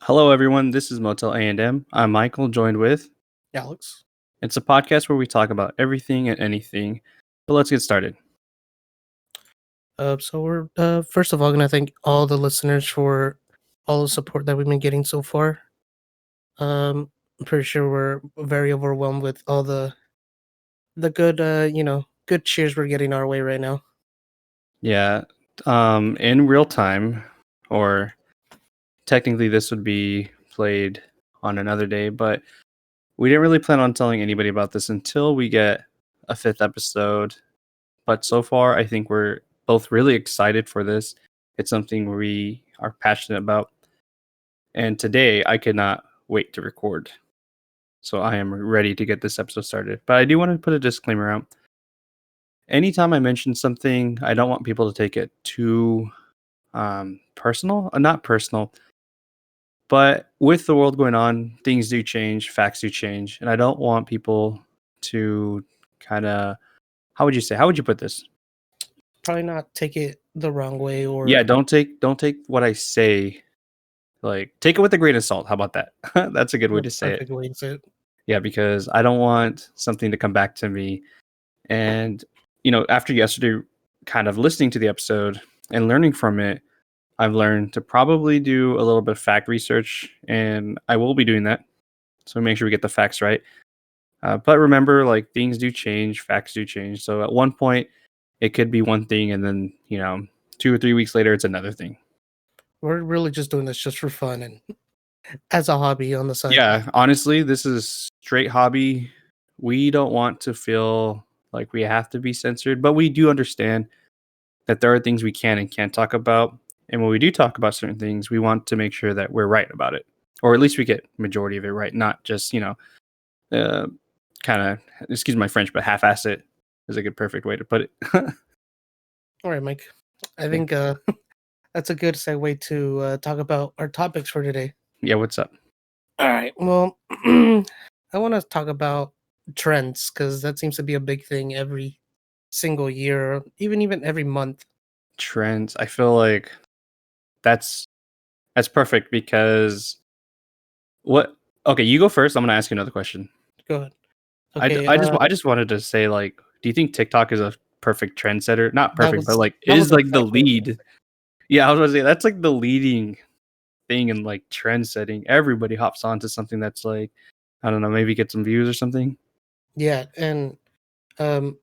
Hello, everyone. This is Motel A&M. I'm Michael, joined with. Alex. It's a podcast where we talk about everything and anything. So let's get started. So we're first of all gonna thank all the listeners for all the support that we've been getting so far. I'm pretty sure we're very overwhelmed with all the good good cheers we're getting our way right now. Yeah. In real time, or technically this would be played on another day, but we didn't really plan on telling anybody about this until we get a fifth episode. But so far, I think we're both really excited for this. It's something we are passionate about. And today, I could not wait to record. So I am ready to get this episode started. But I do want to put a disclaimer out. Anytime I mention something, I don't want people to take it too personal. Not personal, but with the world going on, things do change, facts do change, and I don't want people to kind of, how would you say? How would you put this? Probably not take it the wrong way or Yeah, don't take what I say, like, take it with a grain of salt. How about that? That's a good way the to say it. perfect way to say it. Yeah, because I don't want something to come back to me. And, after yesterday, kind of listening to the episode and learning from it, I've learned to probably do a little bit of fact research, and I will be doing that. So make sure we get the facts right. But remember, like, things do change, facts do change. So at one point, it could be one thing, and then, 2 or 3 weeks later, it's another thing. We're really just doing this just for fun and as a hobby on the side. Yeah, honestly, this is straight hobby. We don't want to feel like we have to be censored, but we do understand that there are things we can and can't talk about. And when we do talk about certain things, we want to make sure that we're right about it, or at least we get majority of it right, not just kind of, excuse my French, but half-ass it is a good perfect way to put it. All right, Mike. I Yeah. think that's a good segue to talk about our topics for today. Yeah, what's up? All right. Well, I want to talk about trends because that seems to be a big thing every single year, even every month. Trends. I feel like that's perfect because what? Okay, you go first. I'm gonna ask you another question. Go ahead. I, d- Okay. I just wanted to say, like, do you think TikTok is a perfect trendsetter? Not That perfect, but was like that was is like the exactly what lead. Yeah, I was gonna say that's like the leading thing in like trend setting. Everybody hops onto something that's like, I don't know, maybe get some views or something. Yeah, and um,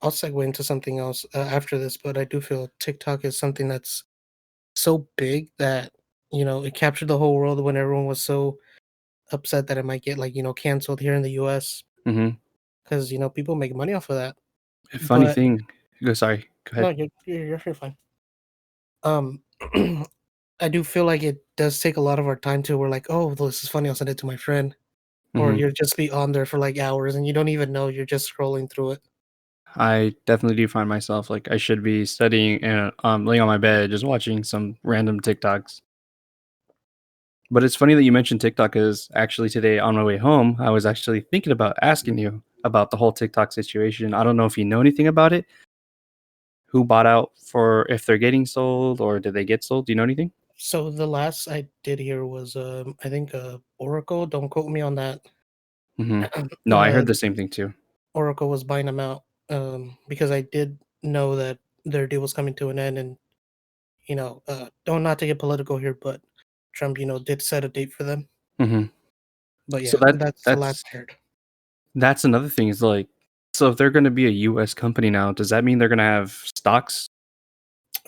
I'll segue into something else after this, but I do feel TikTok is something that's so big that it captured the whole world when everyone was so upset that it might get canceled here in the U.S. Mm-hmm. because people make money off of that. Funny But thing. Go, sorry. Go no, ahead. you're fine. Um, I do feel like it does take a lot of our time too. We're like, oh, this is funny. I'll send it to my friend. Or Mm-hmm. you'll just be on there for like hours and you don't even know. You're just scrolling through it. I definitely do find myself like I should be studying and laying on my bed just watching some random TikToks. But it's funny that you mentioned TikTok because actually today on my way home, I was actually thinking about asking you about the whole TikTok situation. I don't know if you know anything about it. Who bought out for if they're getting sold or did they get sold? Do you know anything? So the last I did hear was I think Oracle. Don't quote me on that. Mm-hmm. No, I uh, heard the same thing too. Oracle was buying them out because I did know that their deal was coming to an end, and don't not to get political here, but Trump did set a date for them. Mm-hmm. But So yeah, that's the last I heard. that's another thing is like, so if they're going to be a U.S. company now, does that mean they're going to have stocks?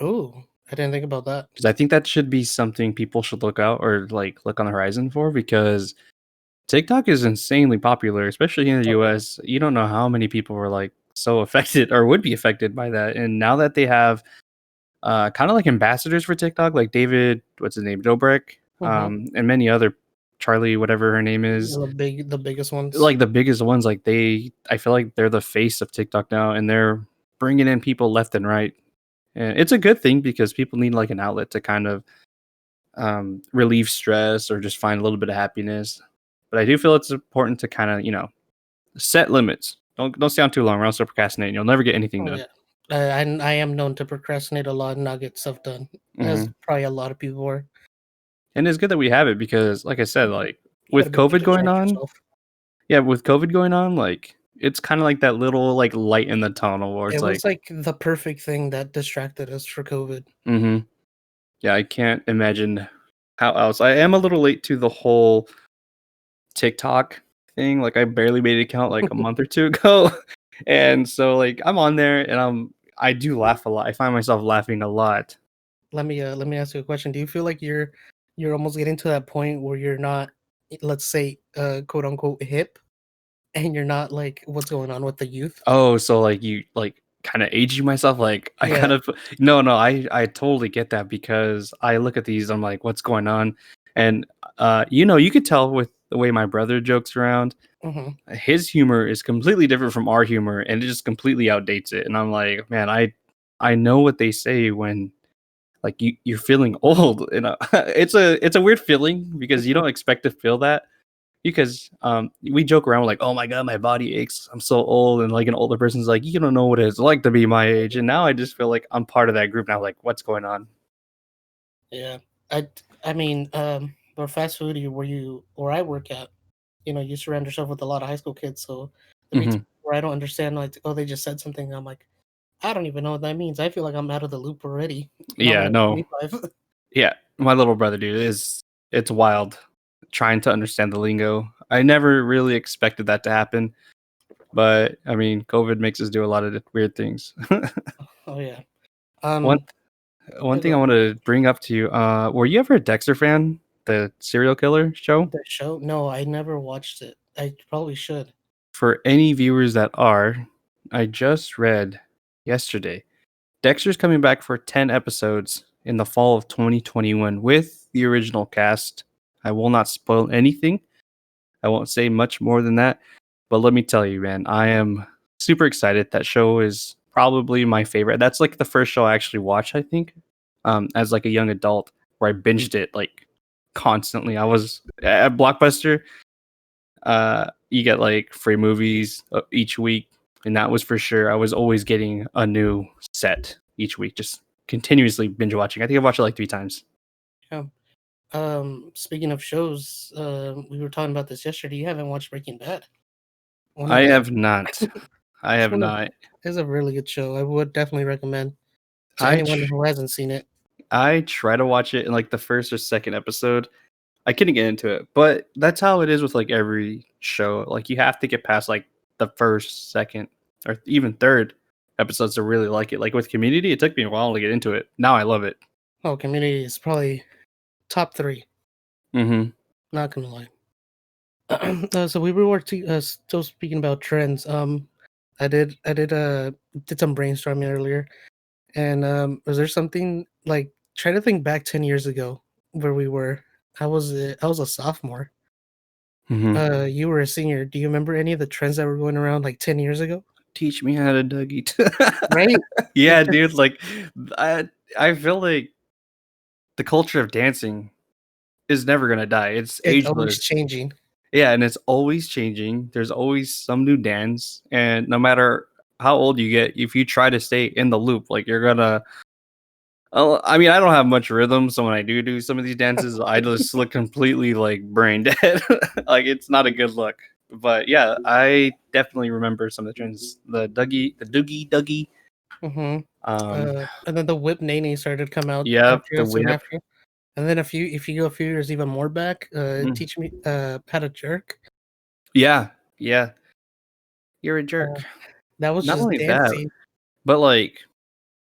Oh, I didn't think about that. Because I think that should be something people should look out or like look on the horizon for because TikTok is insanely popular, especially in the Oh, yeah. US. You don't know how many people were like so affected or would be affected by that. And now that they have kind of like ambassadors for TikTok, like David, what's his name, Dobrik, Mm-hmm. and many other Charlie, whatever her name is, The biggest ones. like the biggest ones, like I feel like they're the face of TikTok now, and they're bringing in people left and right. And it's a good thing because people need like an outlet to kind of relieve stress or just find a little bit of happiness. But I do feel it's important to kind of, set limits. Don't stay on too long or else you'll procrastinate and you'll never get anything Oh done. yeah. I am known to procrastinate a lot and not get stuff done, as Hmm. probably a lot of people are. And it's good that we have it because, like I said, like You gotta with be able to COVID going distract on, yourself. yeah, with COVID going on, like it's kind of like that little like light in the tunnel where it's It like, was like the perfect thing that distracted us for COVID. hmm yeah, I can't imagine how else. I am a little late to the whole TikTok thing. Like I barely made an account like a month or two ago. And so like I'm on there and I do laugh a lot. I find myself laughing a lot. Let me ask you a question. Do you feel like you're almost getting to that point where you're not, let's say, quote unquote hip, and you're not like what's going on with the youth? Oh, so like you like kind of aging myself like I Yeah. kind of no, I totally get that because I look at these I'm like what's going on? And you could tell with the way my brother jokes around. Hmm. His humor is completely different from our humor and it just completely outdates it. And I'm like, man, I know what they say when like you're feeling old. And it's a weird feeling because you don't expect to feel that because we joke around like, oh my god, my body aches, I'm so old, and like an older person's like, you don't know what it's like to be my age. And now I just feel like I'm part of that group now, like what's going on. Yeah. I I mean, or fast food where I work at, you surround yourself with a lot of high school kids, so there be times Hmm. where I don't understand, like, oh, they just said something. I'm like, I don't even know what that means. I feel like I'm out of the loop already, and I'm Yeah, only no, 25. yeah, my little brother, dude, is it's wild trying to understand the lingo. I never really expected that to happen, but I mean, COVID makes us do a lot of weird things. Oh yeah. one Um, one yeah, thing go I ahead. want to bring up to you, were you ever a Dexter fan, the serial killer show? The show? No, I never watched it. I probably should. For any viewers that are, I just read yesterday Dexter's coming back for 10 episodes in the fall of 2021 with the original cast. I will not spoil anything. I won't say much more than that. But let me tell you, man, I am super excited. That show is probably my favorite. That's like the first show I actually watched, I think, as like a young adult, where I binged it like constantly. I was at Blockbuster. You get like free movies each week, and that was for sure. I was always getting a new set each week, just continuously binge watching. I think I watched it like 3 times. Yeah. Speaking of shows, we were talking about this yesterday. You haven't watched Breaking Bad. One of I the have not. I it's have one of not. it's a really good show. I would definitely recommend to I anyone tr- who hasn't seen it. I try to watch it in like the first or second episode. I couldn't get into it, but that's how it is with like every show. Like you have to get past like the first, second, or even third episodes to really like it. Like with Community, it took me a while to get into it. Now I love it. Oh, Community is probably top three. Hmm. Not gonna lie. So we were still speaking about trends. I did some brainstorming earlier, and was there something like try to think back 10 years ago where we were? I was a sophomore. Hmm. You were a senior. Do you remember any of the trends that were going around like 10 years ago? Teach me how to Dougie. Right? It Yeah, dude. just Like, I feel like the culture of dancing is never gonna die. It's it's always ageless. changing. Yeah, and it's always changing. There's always some new dance, and no matter how old you get, if you try to stay in the loop, like you're gonna. Oh, I mean, I don't have much rhythm, so when I do some of these dances, I just look completely like brain dead. Like it's not a good look. But yeah, I definitely remember some of the trends. The Doogie, Hmm. um, And then the whip nene started to come out yep, after the soon whip. after. And then if you go a few years even more back, Mm. teach me how to jerk. Yeah, yeah, you're a Uh, jerk. that was Not just only that, dancing. but like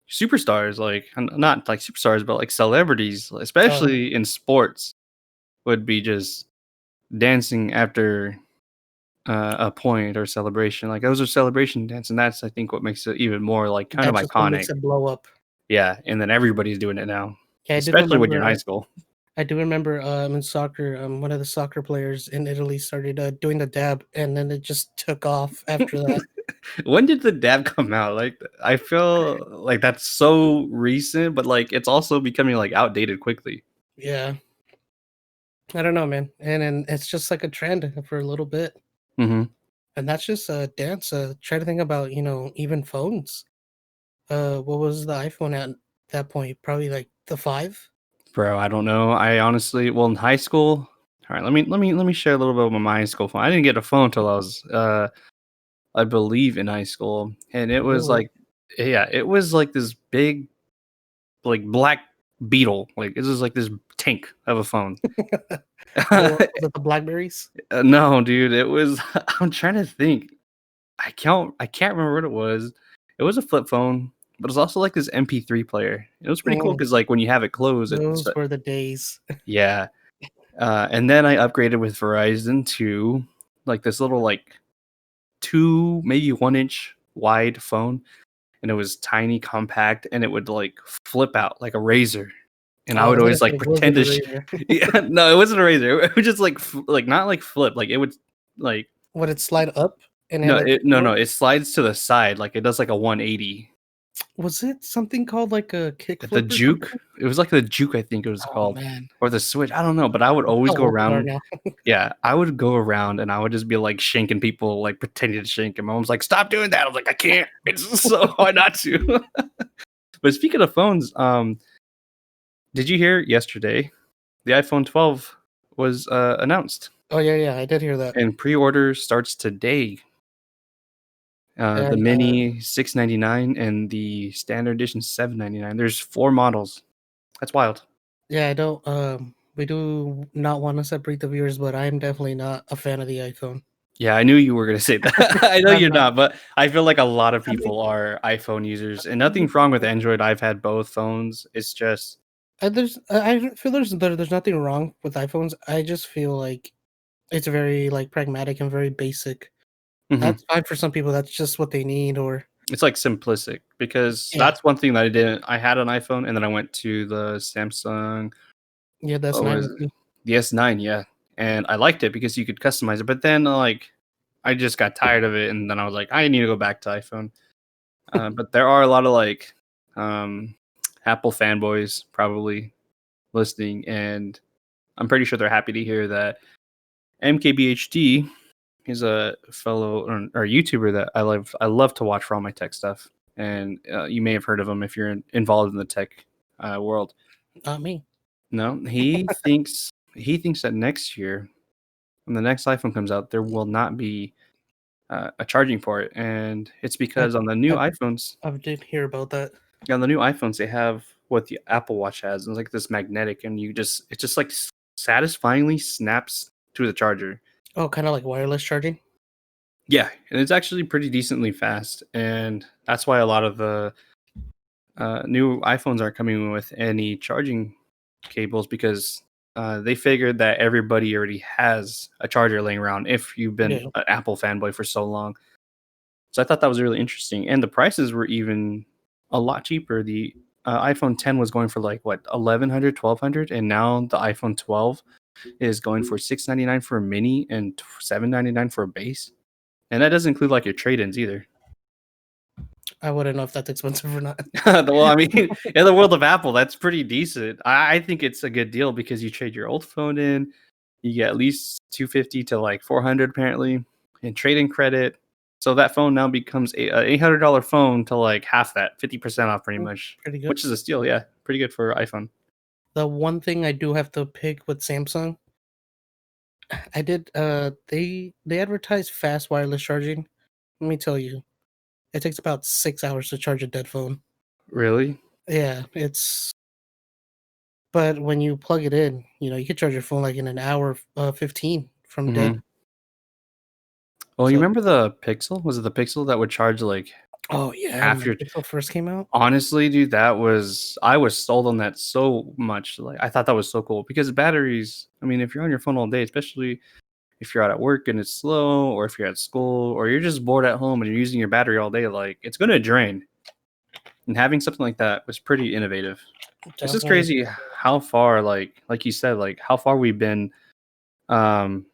superstars, like not like superstars, but like celebrities, Uh, especially in sports, would be just dancing after a point or celebration. Like those are celebration dance, and that's I think what makes it even more like kind of that's just what makes iconic. it blow up. Yeah, and then everybody's doing it now, Yeah, especially when you're in high school. I do remember in soccer, one of the soccer players in Italy started doing the dab, and then it just took off after that. When did the dab come out? Like I feel like that's so recent, but like it's also becoming like outdated quickly. Yeah, I don't know, man. And it's just like a trend for a little bit, Hmm. and that's just dance. Try to think about even phones. What was the iPhone at that point? Probably like the 5. Bro, I don't know. I honestly, well, in high school, all right, let me share a little bit of my high school phone. I didn't get a phone till I was, I believe, in high school, and it was Really? like, yeah, it was like this big, like black beetle, like it was like this tank of a phone. Was it the Blackberries? No, dude, it was. I'm trying to think. I can't remember what it was. It was a flip phone, but it was also like this MP3 player. It was pretty cool Mm, because like when you have it closed, it's those were the days. yeah. And then I upgraded with Verizon to like this little like 2 maybe 1 inch wide phone, and it was tiny, compact, and it would like flip out like a razor. And I Oh, I would was gonna always say, like was pretend it a to razor? yeah, no, it wasn't a razor. It would just like like not like flip, like it would like Would it slide up and it had no, like the no, cord? it slides to the side, like it does like a 180. Was it something called like a The kickflip or juke? something? It was like the juke, I think it was Oh called, man, or the switch. I don't know, but I would that's always how go old we are around. now. Yeah, I would go around and I would just be like shanking people, like pretending to shank. And my mom's like, "Stop doing that." I was like, "I can't. It's so hard not to." But speaking of phones, did you hear yesterday the iPhone 12 was announced Oh yeah, yeah, I did hear that. and pre-order starts today. The And mini 699 and the standard edition 799. There's 4 models. That's wild. yeah, I don't. We do not want to separate the viewers, but I am definitely not a fan of the iPhone. Yeah, I knew you were gonna say that. I know I'm you're not. not, but I feel like a lot of I mean, people are iPhone users, and nothing's wrong with Android. I've had both phones. It's just, I feel there's nothing wrong with iPhones. I just feel like it's very like pragmatic and very basic. mhm. That's fine for some people. That's just what they need. Or It's like simplistic because yeah, that's one thing that I didn't. I had an iPhone, and then I went to the Samsung. yeah, that's What nine was with it? me. The S9? Yeah, and I liked it because you could customize it. But then, like, I just got tired of it, and then I was like, I need to go back to iPhone. But there are a lot of like um, Apple fanboys probably listening, and I'm pretty sure they're happy to hear that MKBHD is a fellow or YouTuber that I love to watch for all my tech stuff, and you may have heard of him if you're involved in the tech world. Not me. No, he thinks that next year, when the next iPhone comes out, there will not be a charging port, and it's I because on the new I, iPhones, I did hear about that. on the new iPhones, they have what the Apple Watch has, and it's like this magnetic, and it just like satisfyingly snaps to the charger. Oh, kind of like wireless charging. Yeah, and it's actually pretty decently fast, and that's why a lot of the new iPhones aren't coming with any charging cables because they figured that everybody already has a charger laying around if you've been Yeah. an Apple fanboy for so long. So I thought that was really interesting, and the prices were even a lot cheaper. The iPhone 10 was going for like what 1100, 1200, and now the iPhone 12 is going for 699 for a mini and 799 for a base, and that doesn't include like your trade-ins either. I wouldn't know if that's expensive or not. Well, I mean, in the world of Apple, that's pretty decent. I think it's a good deal because you trade your old phone in, you get at least 250 to like 400 apparently in trade-in credit. So that phone now becomes a $800 phone to like half that, 50% off pretty Mm, much, pretty good. which is a steal. Yeah, pretty good for iPhone. The one thing I do have to pick with Samsung, I did they advertise fast wireless charging. Let me tell you, it takes about 6 hours to charge a dead phone. Really? Yeah, it's but when you plug it in, you can charge your phone like in an hour, 15 from dead. Hmm. Well, you So, remember the Pixel? Was it the Pixel that would charge like oh yeah, when half the your Pixel first came out. Honestly, dude, I was sold on that so much. Like I thought that was so cool because batteries, I mean, if you're on your phone all day, especially if you're out at work and it's slow, or if you're at school, or you're just bored at home and you're using your battery all day, like it's gonna drain. And having something like that was pretty innovative. It's just Definitely. crazy how far, like you said, like how far we've been, um,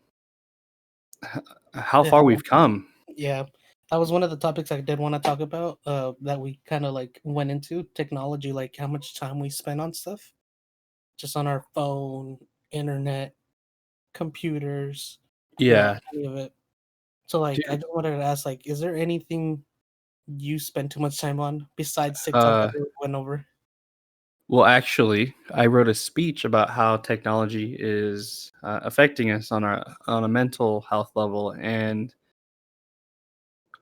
how Yeah, far we've come. yeah. That was one of the topics I did want to talk about. That we kind of like went into technology, like how much time we spend on stuff, just on our phone, internet, computers, Yeah, any of it. So, like, I dude. just wanted to ask, like, is there anything you spend too much time on besides TikTok Uh, that we went over? Well, actually, I wrote a speech about how technology is affecting us on a mental health level, and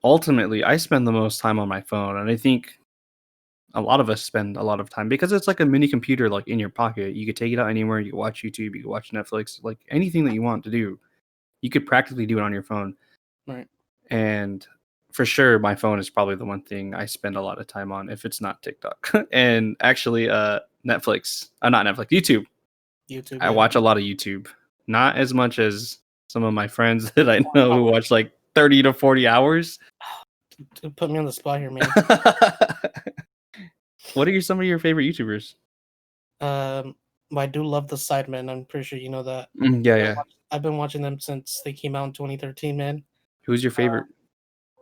ultimately, I spend the most time on my phone, and I think a lot of us spend a lot of time because it's like a mini computer, like in your pocket. You could take it out anywhere. You can watch YouTube. You can watch Netflix. Like anything that you want to do, you could practically do it on your phone. Right. And for sure, my phone is probably the one thing I spend a lot of time on, if it's not TikTok. And actually, Netflix, not Netflix, YouTube. YouTube, I yeah. watch a lot of YouTube, not as much as some of my friends that I know who Wow. watch like 30 to 40 hours. Put me on the spot here, man. What are some of your favorite YouTubers? Um, but I do love the Sidemen. I'm pretty sure you know that. Yeah, yeah. I've been watching them since they came out in 2013, man. Who's your favorite?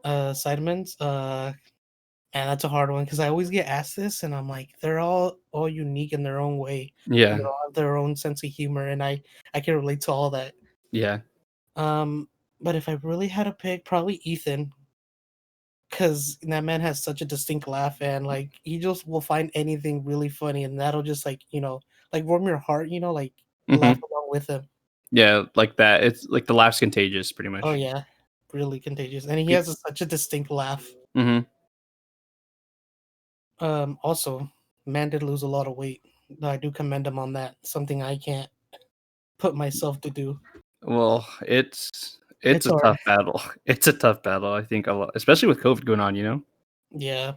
Sidemans. And that's a hard one because I always get asked this, and I'm like, they're all unique in their own way, and they Yeah, all have their own sense of humor, and I can relate to all that. yeah. Um, but if I really had to pick, probably Ethan, because that man has such a distinct laugh, and like he just will find anything really funny, and that'll just like like warm your heart, like laugh Hmm. along with him. Yeah, like that. It's like the laugh's contagious, pretty Oh much. yeah, really contagious, and he has such a distinct laugh. Mm-hmm. Also, man did lose a lot of weight. I do commend him on that. Something I can't put myself to do. Well, it's It's a hard. tough battle. It's a tough battle. I think a lot, especially with COVID going on. Yeah,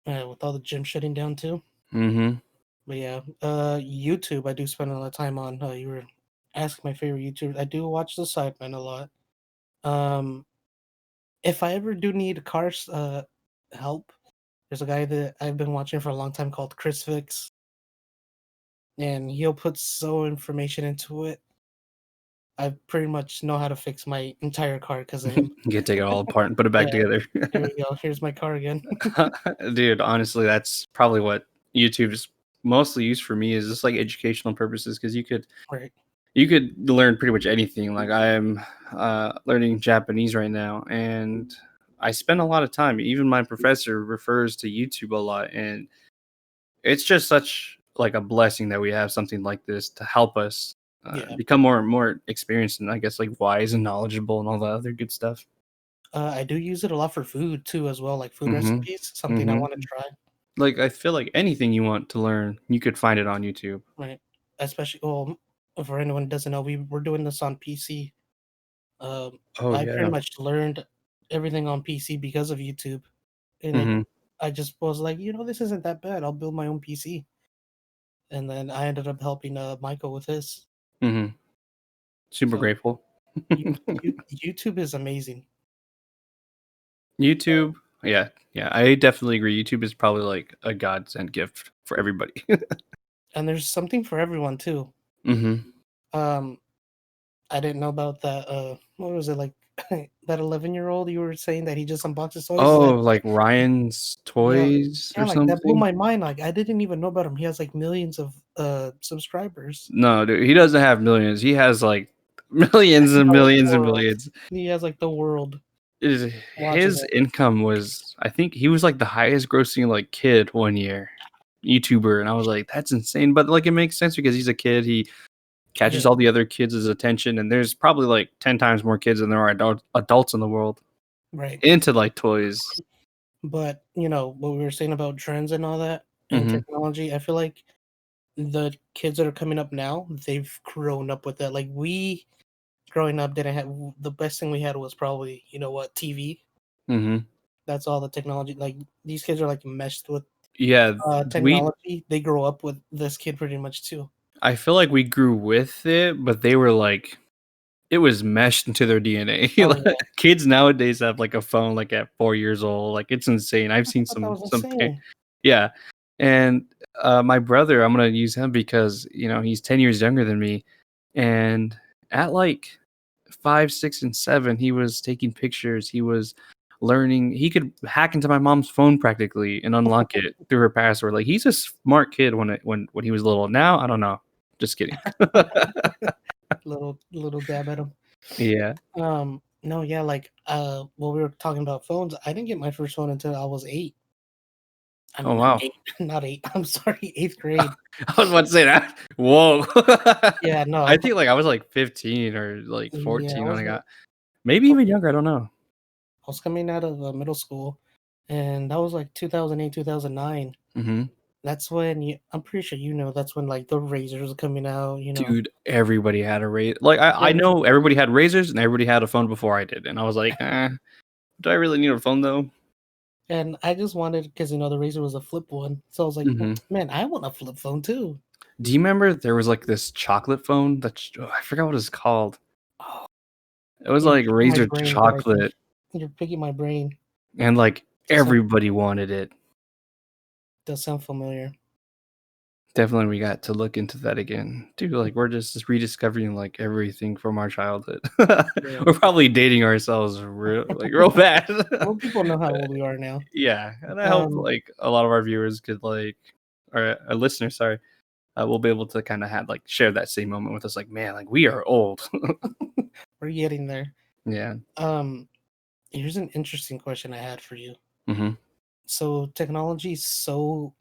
with all the gym shutting down too. Mm-hmm. But yeah, YouTube I do spend a lot of time on. You were asking my favorite YouTuber. I do watch the Sidemen a lot. Um, if I ever do need cars help, there's a guy that I've been watching for a long time called Chris Fix, and he'll put so information into it. I pretty much know how to fix my entire car because of him. You can take it all apart and put it Yeah, back together. here we go. Here's my car again. Dude, honestly, that's probably what YouTube is mostly used for me, is just like educational purposes, because Right. you could learn pretty much anything. Like I am learning Japanese right now, and I spend a lot of time. Even my professor refers to YouTube a lot, and it's just such like a blessing that we have something like this to help us Yeah. become more experienced and I guess like wise and knowledgeable and all the other good stuff. I do use it a lot for food too, as well, like food Hmm. recipes. Something I Hmm. want to try. Like I feel like anything you want to learn, you could find it on YouTube. Right. Especially, well, for anyone who doesn't know, we're doing this on PC. Oh I pretty yeah. much learned everything on PC because of YouTube, and Hmm. I just was like, this isn't that bad. I'll build my own PC, and then I ended up helping Michael with his. Hmm. Super So grateful. YouTube is amazing. YouTube, yeah, yeah, I definitely agree. YouTube is probably like a godsend gift for everybody. And there's something for everyone too. Hmm. Um, I didn't know about that. What was it like? That 11-year-old you were saying that he just unboxes toys. Oh, like Ryan's Yeah, Toys yeah, or like that blew something. my mind. Like I didn't even know about him. He has like millions of subscribers. No, dude, he doesn't have millions. He has like millions and Oh, millions and world. millions. He has like the world watching His it. income was, I think he was like the highest grossing like kid one year, YouTuber, and I was like, that's insane. But like, it makes sense because he's a kid. He catches Yeah, all the other kids' attention, and there's probably like 10 times more kids than there are adults in the world right. into like toys. But what we were saying about trends and all that and Hmm. technology, I feel like the kids that are coming up now, they've grown up with that. Like we growing up didn't have the best thing we had was probably TV. Hmm. That's all the technology. Like these kids are like meshed with Yeah, we. technology. They grow up with this kid pretty much too. I feel like we grew with it, but they were like, it was meshed into their DNA. Oh Like, yeah, kids nowadays have like a phone like at 4 years old. Like it's insane. I've I seen thought that was some insane. yeah. And my brother, I'm gonna use him because he's 10 years younger than me, and at like 5, 6, and 7, he was taking pictures. He was learning. He could hack into my mom's phone practically and unlock it through her password. Like he's a smart kid when he was little. Now I don't know. Just kidding. Little dab at him. Yeah. No, yeah, like when we were talking about phones, I didn't get my first phone until I was 8. I Oh mean, not wow. 8, not 8. I'm sorry, 8th grade. I was about to say that. Whoa. Yeah, I no. think like I was like 15 or like Yeah, 14 when I got, maybe even younger. I don't know. I was coming out of middle school, and that was like 2008, 2009. Hmm. That's when I'm pretty sure that's when like the razors are coming out. Dude, everybody had a razor. Like I Yeah, know everybody had razors and everybody had a phone before I did, and I was like, do I really need a phone though? and I just wanted because the razor was a flip one, so I was like, Hmm. man, I want a flip phone too. Do you remember there was like this chocolate phone that I forgot what it's called. Oh, It was you're like picking my razor brain, but I think chocolate, you're picking my brain. and like Does sound everybody wanted it. does sound familiar. Definitely, we got to look into that again, dude. Like we're just rediscovering like everything from our childhood. Yeah. We're probably dating ourselves real bad. Well, people know how old we are now. Yeah, and I hope Um, like a lot of our viewers could like, or our listeners, sorry, will be able to kind of have like share that same moment with us. Like, man, like we are old. we're getting there. Yeah. Um, Here's an interesting question I had for you. Hmm. So technology is so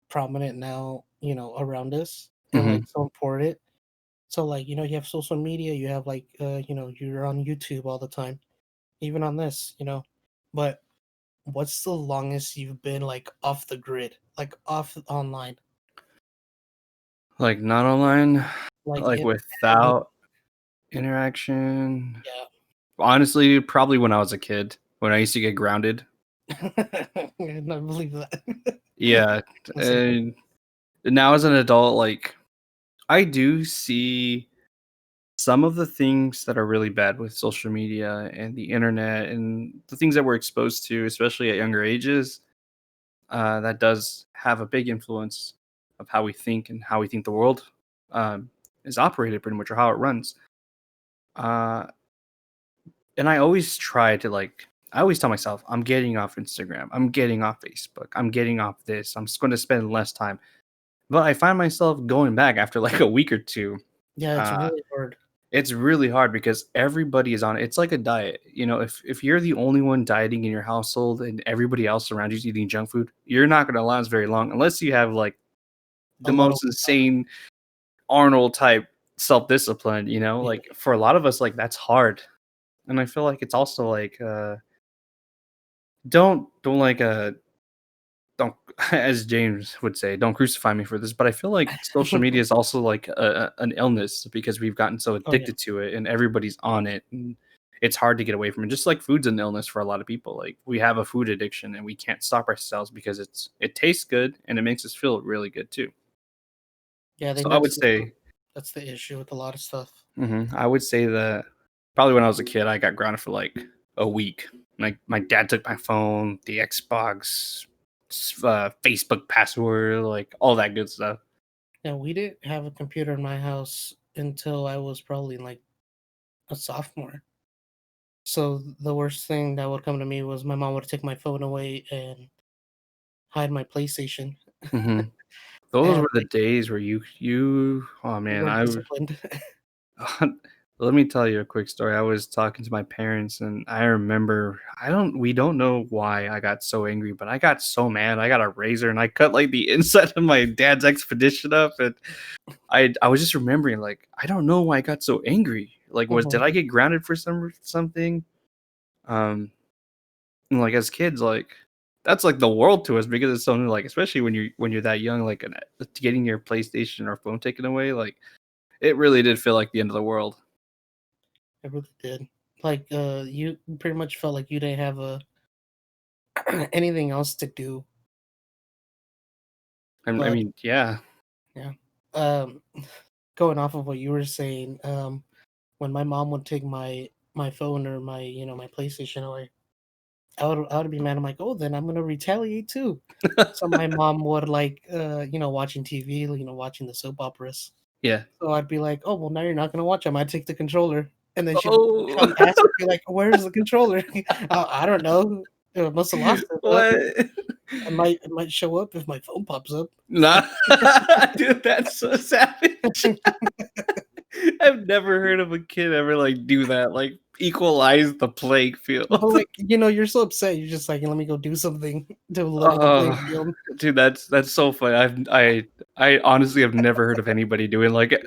prominent now, around us and Hmm. like so important. So like, you have social media, you have like you're on YouTube all the time, even on this, But what's the longest you've been like off the grid, like off online? Like not online, Like like it having without interaction. yeah. Honestly, probably when I was a kid, when I used to get grounded. I believe that. Yeah, That's it. and now as an adult, like I do see some of the things that are really bad with social media and the internet and the things that we're exposed to, especially at younger ages. That does have a big influence of how we think and how we think the world um, is operated, pretty much, or how it runs. Uh, and I always try to like. I always tell myself, I'm getting off Instagram. I'm getting off Facebook. I'm getting off this. I'm just going to spend less time. But I find myself going back after like a week or two. Yeah, it's Uh, really hard. it's really hard because everybody is on it. It's like a diet. You know, if you're the only one dieting in your household and everybody else around you is eating junk food, you're not going to last very long unless you have like A the lot of most insane Arnold type self discipline. You know, yeah. like for a lot of us, like that's hard. And I feel like it's also like don't like don't as James would say, don't crucify me for this, but I feel like social media is also like an illness because we've gotten so Oh yeah. addicted to it and everybody's on it and it's hard to get away from it. Just like food's an illness for a lot of people. Like we have a food addiction and we can't stop ourselves because it tastes good and it makes us feel really good too. Yeah, I So think I would say that's the issue with a lot of stuff. I would say that probably when I was a kid I got grounded for like a week. Like my dad took my phone, the Xbox, Facebook password, like all that good stuff. Yeah, we didn't have a computer in my house until I was probably like a sophomore. So the worst thing that would come to me was my mom would take my phone away and hide my PlayStation. Hmm. Those And were the days where oh we man, weren't disciplined. let me tell you a quick story. I was talking to my parents and I remember we don't know why I got so angry, but I got so mad. I got a razor and I cut like the inside of my dad's expedition up and I was just remembering like I don't know why I got so angry. Like did Mhm. I get grounded for something? Um and, like as kids like that's like the world to us because it's something like especially when you're that young like getting your PlayStation or phone taken away like it really did feel like the end of the world. I really did. Like you pretty much felt like you didn't have anything else to do. I But mean, yeah. yeah. Um Going off of what you were saying, when my mom would take my phone or my PlayStation away, I would be mad. I'm like, oh, then I'm gonna retaliate too. So my mom would like, watching TV, watching the soap operas. Yeah. So I'd be like, oh, well, now you're not gonna watch them. I'd take the controller, and then she'd Oh, come past and be like, where's the controller? I don't know. I must have lost it. But what? it might show up if my phone pops up. Nah, dude, that's so savage. I've never heard of a kid ever like do that. Like equalize the playing field. But like, you're so upset. You're just like, let me go do something to level the playing field. Dude, that's so funny. I honestly have never heard of anybody doing like it.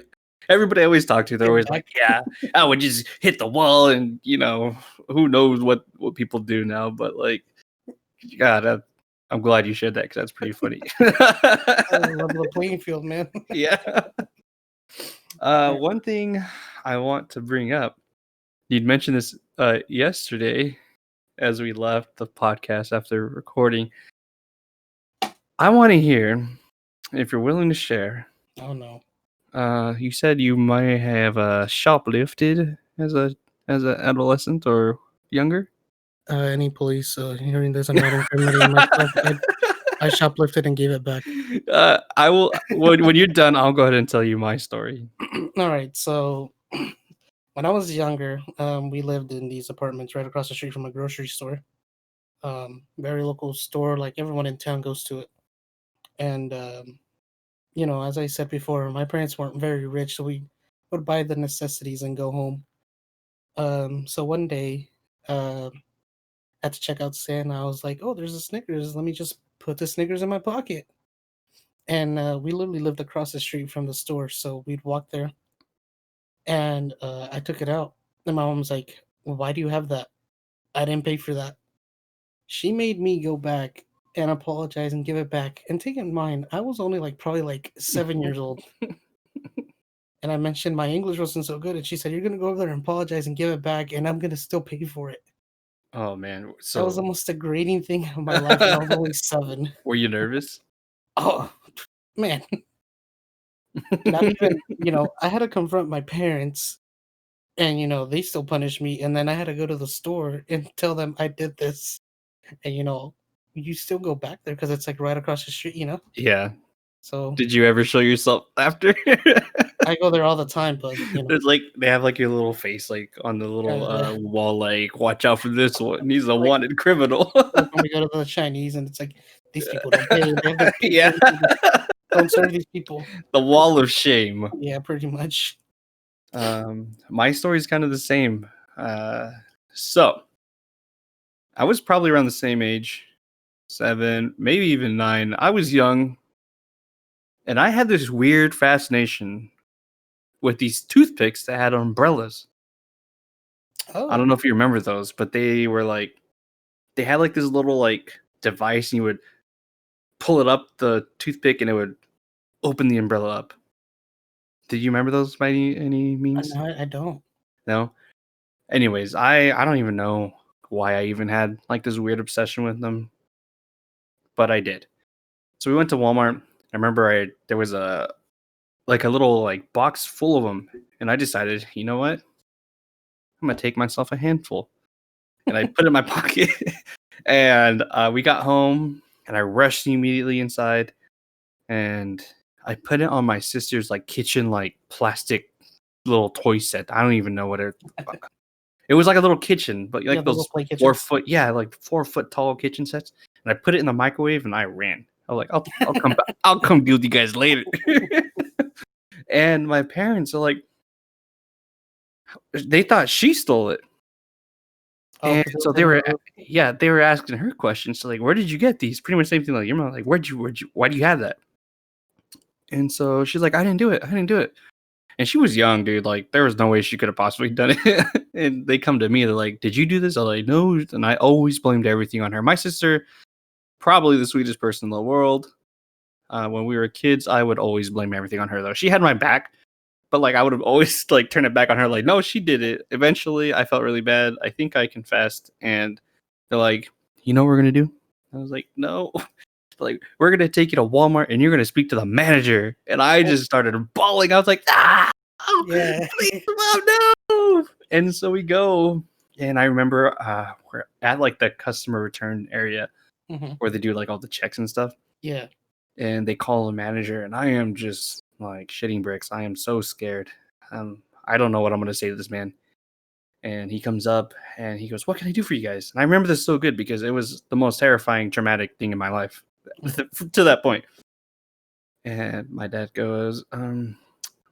Everybody I always talk to, they're always like, "Yeah, I would just hit the wall," and who knows what people do now. But like, God, I'm glad you shared that because that's pretty funny. Level the playing field, man. Yeah. One thing I want to bring up, you'd mentioned this yesterday as we left the podcast after recording. I want to hear if you're willing to share. Oh no. You said you might have shoplifted as an adolescent or younger. Any police hearing this, I'm not incriminating myself. I shoplifted and gave it back. I will when you're done. I'll go ahead and tell you my story. All right. So when I was younger, we lived in these apartments right across the street from a grocery store. Very local store, like everyone in town goes to it. And as I said before, my parents weren't very rich, so we would buy the necessities and go home. So one day, at the checkout stand, I was like, "Oh, there's a Snickers. Let me just put the Snickers in my pocket." And we literally lived across the street from the store, so we'd walk there. And I took it out, and my mom was like, "Well, why do you have that? I didn't pay for that." She made me go back and apologize and give it back. And take in mind, I was only probably 7 years old. And I mentioned my English wasn't so good, and she said, "You're gonna go over there and apologize and give it back, and I'm gonna still pay for it." Oh man, That was the so most degrading thing of my life, and I was only 7. were you nervous? Oh man, not even. I had to confront my parents, and they still punished me, and then I had to go to the store and tell them I did this, and you still go back there because it's right across the street, Yeah. So Did you ever show yourself after? I go there all the time, but There's they have your little face on the little wall, watch out for this one. He's a wanted criminal. like when we go to the Chinese, and it's like these people don't pay. They have their Yeah. don't serve these people. The wall of shame. Yeah, pretty much. My story is kind of the same. So I was probably around the same age, 7, maybe even 9. I was young, and I had this weird fascination with these toothpicks that had umbrellas. Oh, I don't know if you remember those, but they were they had this little device, and you would pull it up the toothpick, and it would open the umbrella up. Did you remember those by any means? no, I don't. No. Anyways, I don't even know why I even had this weird obsession with them, but I did. So we went to Walmart. I remember there was a little box full of them, and I decided, you know what? I'm gonna take myself a handful, and I put it in my pocket. And we got home, and I rushed immediately inside, and I put it on my sister's kitchen plastic little toy set. I don't even know what it. It was like a little kitchen, but those 4-foot, 4-foot tall kitchen sets. And I put it in the microwave, and I ran. I was like, I'll come back. I'll come deal with you guys later. And my parents are they thought she stole it. Oh, And so they were asking her questions. So where did you get these? Pretty much the same thing like your mom. Why do you have that? And so she's like, I didn't do it. And she was young, dude. There was no way she could have possibly done it. And they come to me, they're like, did you do this? I'm like, no. And I always blamed everything on her. My sister, probably the sweetest person in the world. When we were kids, I would always blame everything on her, though. She had my back, but I would have always turn it back on her. No, she did it. Eventually, I felt really bad. I think I confessed, and they're like, you know what we're gonna do? I was like, no. We're gonna take you to Walmart, and you're gonna speak to the manager. And I just started bawling. I was like, Yeah. Please, Mom, no. And so we go, and I remember we're at the customer return area where they do all the checks and stuff. Yeah. And they call the manager, and I am just shitting bricks. I am so scared. I don't know what I'm gonna say to this man. And he comes up and he goes, what can I do for you guys? And I remember this so good because it was the most terrifying, traumatic thing in my life to that point. And my dad goes,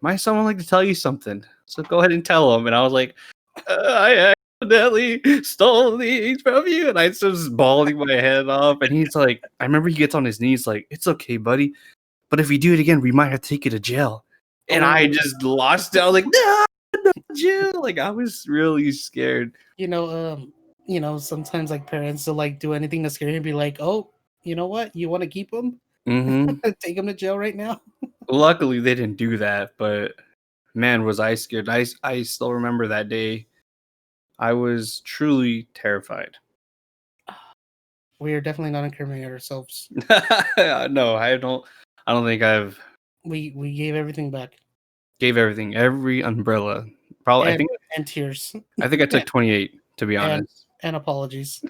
my son would like to tell you something. So go ahead and tell him. And I was like, I Nelly stole these from you. And I was just bawling my head off. And he's like, I remember he gets on his knees, like, it's okay, buddy. But if you do it again, we might have to take you to jail. And I Oh, just lost it. I was like, no, jail. Like, I was really scared. you know, sometimes like parents will like do anything to scare you and be like, oh, you know what? You want to keep them? Hmm. Take them to jail right now. Luckily, they didn't do that. But man, was I scared. I still remember that day. I was truly terrified. We are definitely not incriminating ourselves. No, I don't think I've We gave everything back, gave everything, every umbrella. Probably, and tears, I think I took 28 to be and honest. apologies.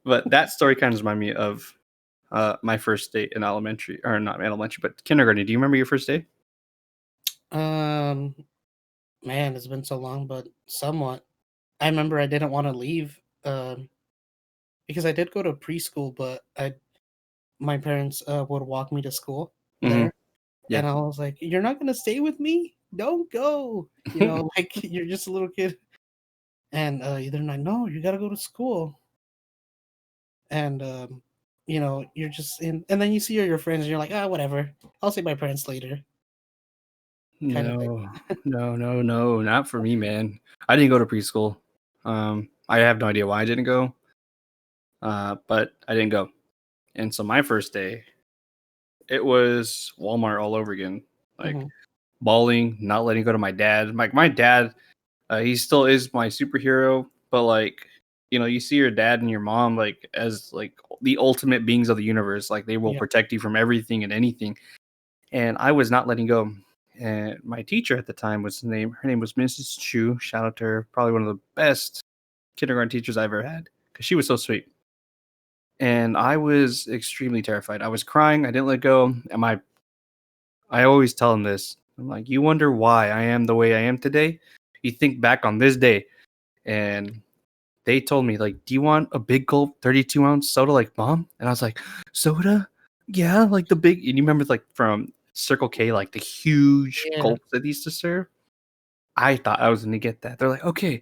But that story kind of reminds me of my first day in elementary, or not elementary, but kindergarten. Do you remember your first day? Um, Man, it's been so long, but somewhat. I remember I didn't want to leave, because I did go to preschool, but my parents would walk me to school Hmm. there, Yeah. and I was like, "You're not gonna stay with me? Don't go." Like you're just a little kid, and they're like, "No, you gotta go to school." And you're just in, and then you see your friends, and you're like, "Ah, whatever. I'll see my parents later," kind of thing. No, no, not for me, man. I didn't go to preschool. I have no idea why I didn't go, but I didn't go. And so my first day, it was Walmart all over again. Like Hmm. bawling, not letting go to my dad. Like my dad, he still is my superhero, but like you see your dad and your mom like as like the ultimate beings of the universe. Like they will Yeah. protect you from everything and anything. And I was not letting go. And my teacher at the time her name was Mrs. Chu. Shout out to her, probably one of the best kindergarten teachers I ever had because she was so sweet. And I was extremely terrified. I was crying. I didn't let go. And I always tell them this. I'm like, you wonder why I am the way I am today? You think back on this day, and they told me like, do you want a big gulp 32-ounce soda like mom? And I was like, soda? Yeah, like the big. And you remember like from Circle K, like the huge Yeah. gulps that they used to serve? I thought I was going to get that. They're like, okay,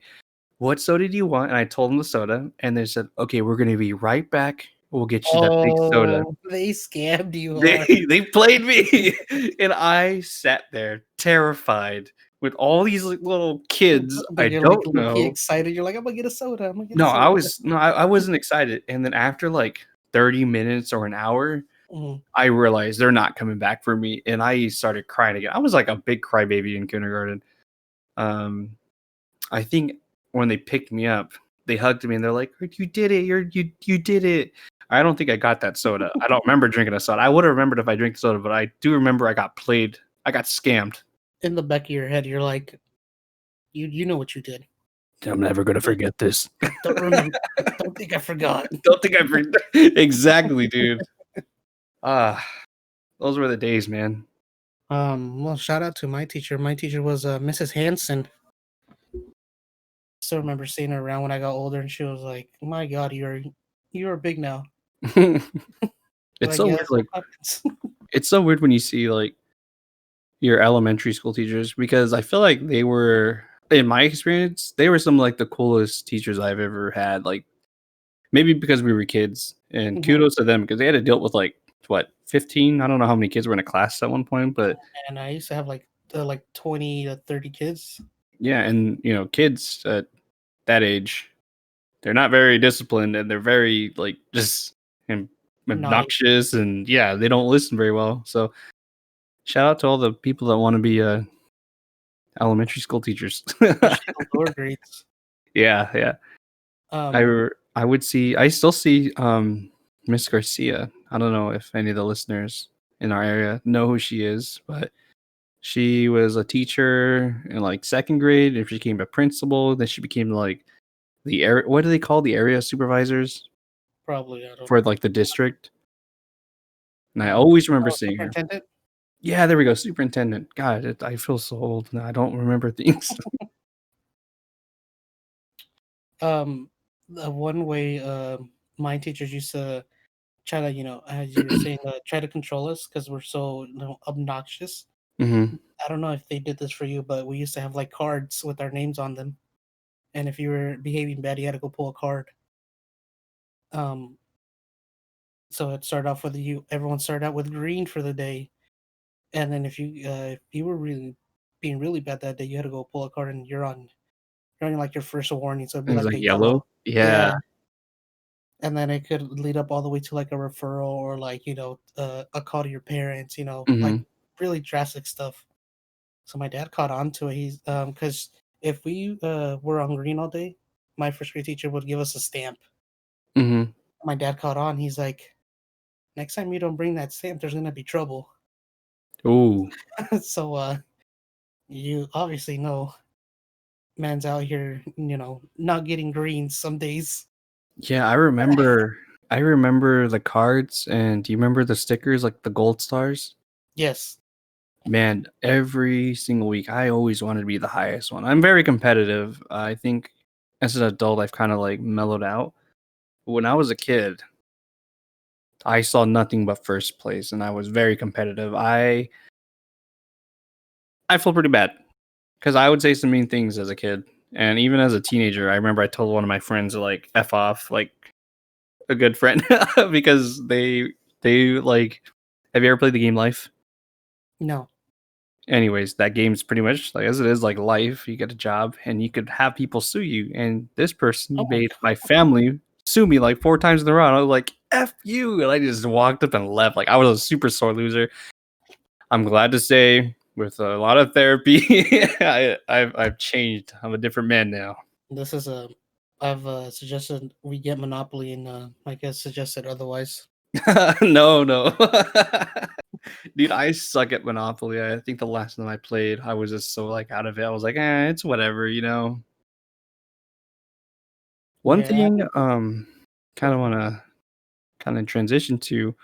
what soda do you want? And I told them the soda, and they said, okay, we're going to be right back. We'll get you that big soda. Oh, they scammed you They hard. they played me, and I sat there terrified with all these like, little kids But I you're like don't low key know. excited. You're like, I'm gonna get a soda. I'm gonna get a No, soda. I wasn't excited. And then after like 30 minutes or an hour, Mhm. I realized they're not coming back for me, and I started crying again. I was like a big crybaby in kindergarten. Um, I think when they picked me up, they hugged me and they're like, "You did it! You did it!" I don't think I got that soda. I don't remember drinking a soda. I would have remembered if I drank the soda, but I do remember I got played. I got scammed. In the back of your head, you're like, you know what you did. I'm never gonna Don't, forget this. don't remember. Don't think I forgot. Don't think I forget. Exactly, dude. Ah, those were the days, man. Well, shout out to my teacher. My teacher was Mrs. Hanson. Still remember seeing her around when I got older, and she was like, "My God, you're big now." It's Like, so yeah, weird. that's what Like happens. it's so weird when you see like your elementary school teachers because I feel like they were, in my experience, they were some like the coolest teachers I've ever had. Like maybe because we were kids, and Mhm. kudos to them because they had to deal with like what 15. I don't know how many kids were in a class at one point, but And I used to have like 20 to 30 kids. yeah, and kids at that age, they're not very disciplined and they're very like just Naughty, obnoxious, and yeah, they don't listen very well. So shout out to all the people that want to be elementary school teachers. especially the lower grades. Yeah, yeah. Um, I still see Miss Garcia. I don't know if any of the listeners in our area know who she is, but she was a teacher in like second grade, and she became a principal. Then she became like the area. What do they call the area supervisors Probably I don't for know. like the district? And I always remember Oh, seeing her. superintendent. Yeah, there we go, superintendent. God, I feel so old now. I don't remember things. The one way my teachers used to try to, as you were saying, try to control us because we're so obnoxious. Hmm. I don't know if they did this for you, but we used to have like cards with our names on them. and if you were behaving bad, you had to go pull a card. Um, so it started off with you. Everyone started out with green for the day, and then if you were really being really bad that day, you had to go pull a card, and you're on like your first warning. So it'd be It was like like a yellow. yellow, Yeah. yeah, and then it could lead up all the way to like a referral or like a call to your parents. Like Hmm. really drastic stuff. So my dad caught on to it. He's because if we were on green all day, my first grade teacher would give us a stamp. Hmm. My dad caught on. He's like, next time you don't bring that stamp, there's gonna be trouble. Ooh. So you obviously know man's out here, not getting greens some days. Yeah, I remember the cards, and do you remember the stickers, like the gold stars? Yes. Man, every single week I always wanted to be the highest one. I'm very competitive. I think as an adult I've kind of like mellowed out. When I was a kid, I saw nothing but first place and I was very competitive. I feel pretty bad because I would say some mean things as a kid. And even as a teenager, I remember I told one of my friends to like F off, like a good friend, because they like, have you ever played the game Life? No. Anyways, that game's pretty much like as it is like life. You get a job and you could have people sue you. And this person Oh, made my family sue me like 4 times in a row. And I was like, F you. And I just walked up and left. Like I was a super sore loser. I'm glad to say, with a lot of therapy, I've changed. I'm a different man now. this is a. I've suggested we get Monopoly, and Mike has suggested otherwise. No, no. Dude, I suck at Monopoly. I think the last time I played, I was just so like out of it. I was like, it's whatever. One Yeah. thing, kind of want to kind of transition to.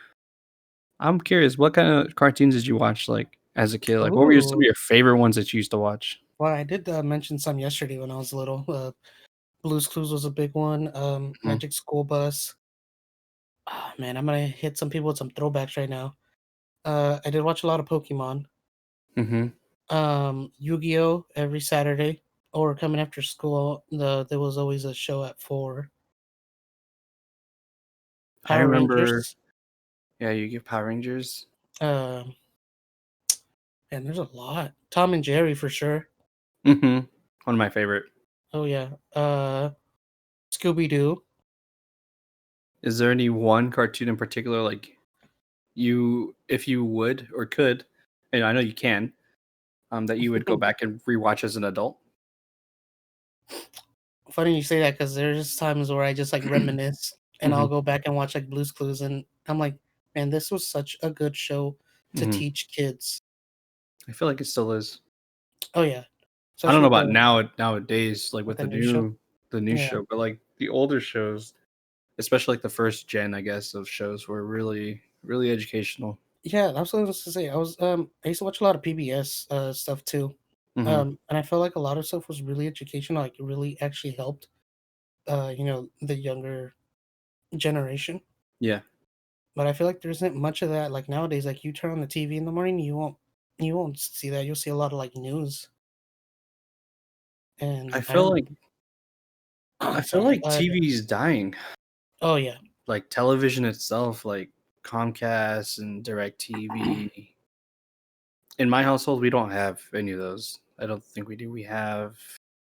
I'm curious, what kind of cartoons did you watch like as a kid? Like, what were some of Oh, your favorite ones that you used to watch? well, I did mention some yesterday when I was little. Blue's Clues was a big one. Mhm, Magic School Bus. Oh, man, I'm gonna hit some people with some throwbacks right now. I did watch a lot of Pokemon. mhm. Yu-Gi-Oh! Every Saturday, or coming after school. There was always a show at 4. I Power remember, Rangers. yeah, you get Power Rangers. Um, and there's a lot. Tom and Jerry for sure. Mhm. One of my favorite. Oh yeah. Scooby Doo. Is there any one cartoon in particular, like you, if you would or could, and I know you can, that you would go back and rewatch as an adult? Funny you say that because there's times where I just like reminisce and Mhm, I'll go back and watch like Blue's Clues and I'm like, man, this was such a good show to mhm. teach kids. I feel like it still is. Oh yeah, I don't especially know with about nowadays, like with with the new show. the new Yeah, show, but like the older shows, especially like the first gen, I guess, of shows were really educational. yeah, that's what I was to say. I used to watch a lot of PBS stuff too, Hmm. and I felt like a lot of stuff was really educational. Like it really actually helped, the younger generation. Yeah, But I feel like there isn't much of that. Like nowadays, like you turn on the TV in the morning, you won't see that. You'll see a lot of like news, I and I feel like don't. Sorry. TV is dying. Oh yeah. Like television itself, like Comcast and DirecTV. In my household, we don't have any of those. I don't think we do. We have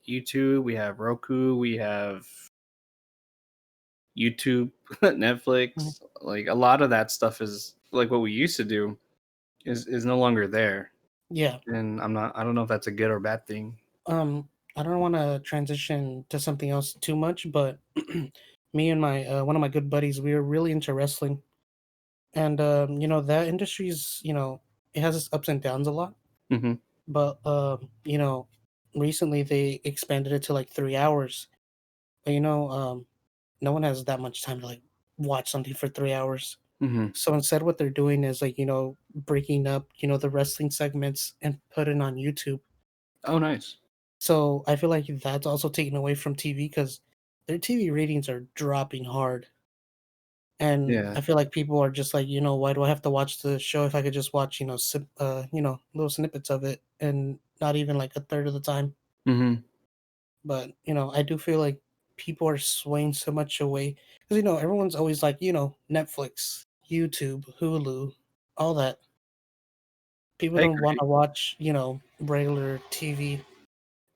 YouTube, we have Roku, we have YouTube, Mhm. Netflix. Like a lot of that stuff is like what we used to do is no longer there. Yeah. And I don't know if that's a good or bad thing. I don't want to transition to something else too much, but me and my one of my good buddies, we were really into wrestling, and that industry's it has its ups and downs a lot, Hmm. but recently they expanded it to like 3 hours. But no one has that much time to like watch something for 3 hours. Hmm. So instead, what they're doing is like breaking up the wrestling segments and put it on YouTube. Oh, nice. So I feel like that's also taken away from TV because their TV ratings are dropping hard. And Yeah. I feel like people are just like, why do I have to watch the show if I could just watch, little snippets of it and not even like a third of the time. Hmm. But I do feel like people are swaying so much away because everyone's always like Netflix, YouTube, Hulu, all that. People I don't want agree. to watch regular TV.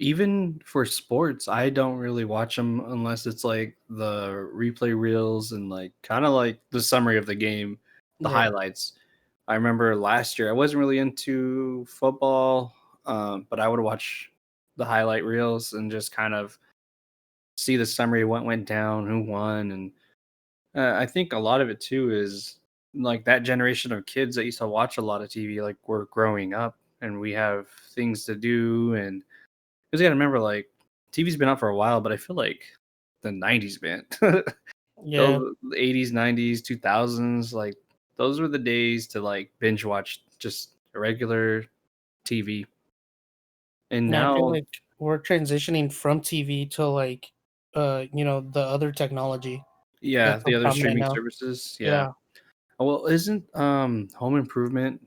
Even for sports, I don't really watch them unless it's like the replay reels and like kind of like the summary of the game, the Right. highlights. I remember last year I wasn't really into football, but I would watch the highlight reels and just kind of see the summary, what went down, who won, and I think a lot of it too is like that generation of kids that used to watch a lot of TV. Like we're growing up and we have things to do, and because you got to remember, like TV's been out for a while, but I feel like the '90s, man, Yeah. those '80s, '90s, 2000s, like those were the days to like binge watch just regular TV. And And I feel now, like we're transitioning from TV to like the other technology yeah, that's so the other prominent streaming now. services, yeah. Yeah. Oh, well, isn't Home Improvement,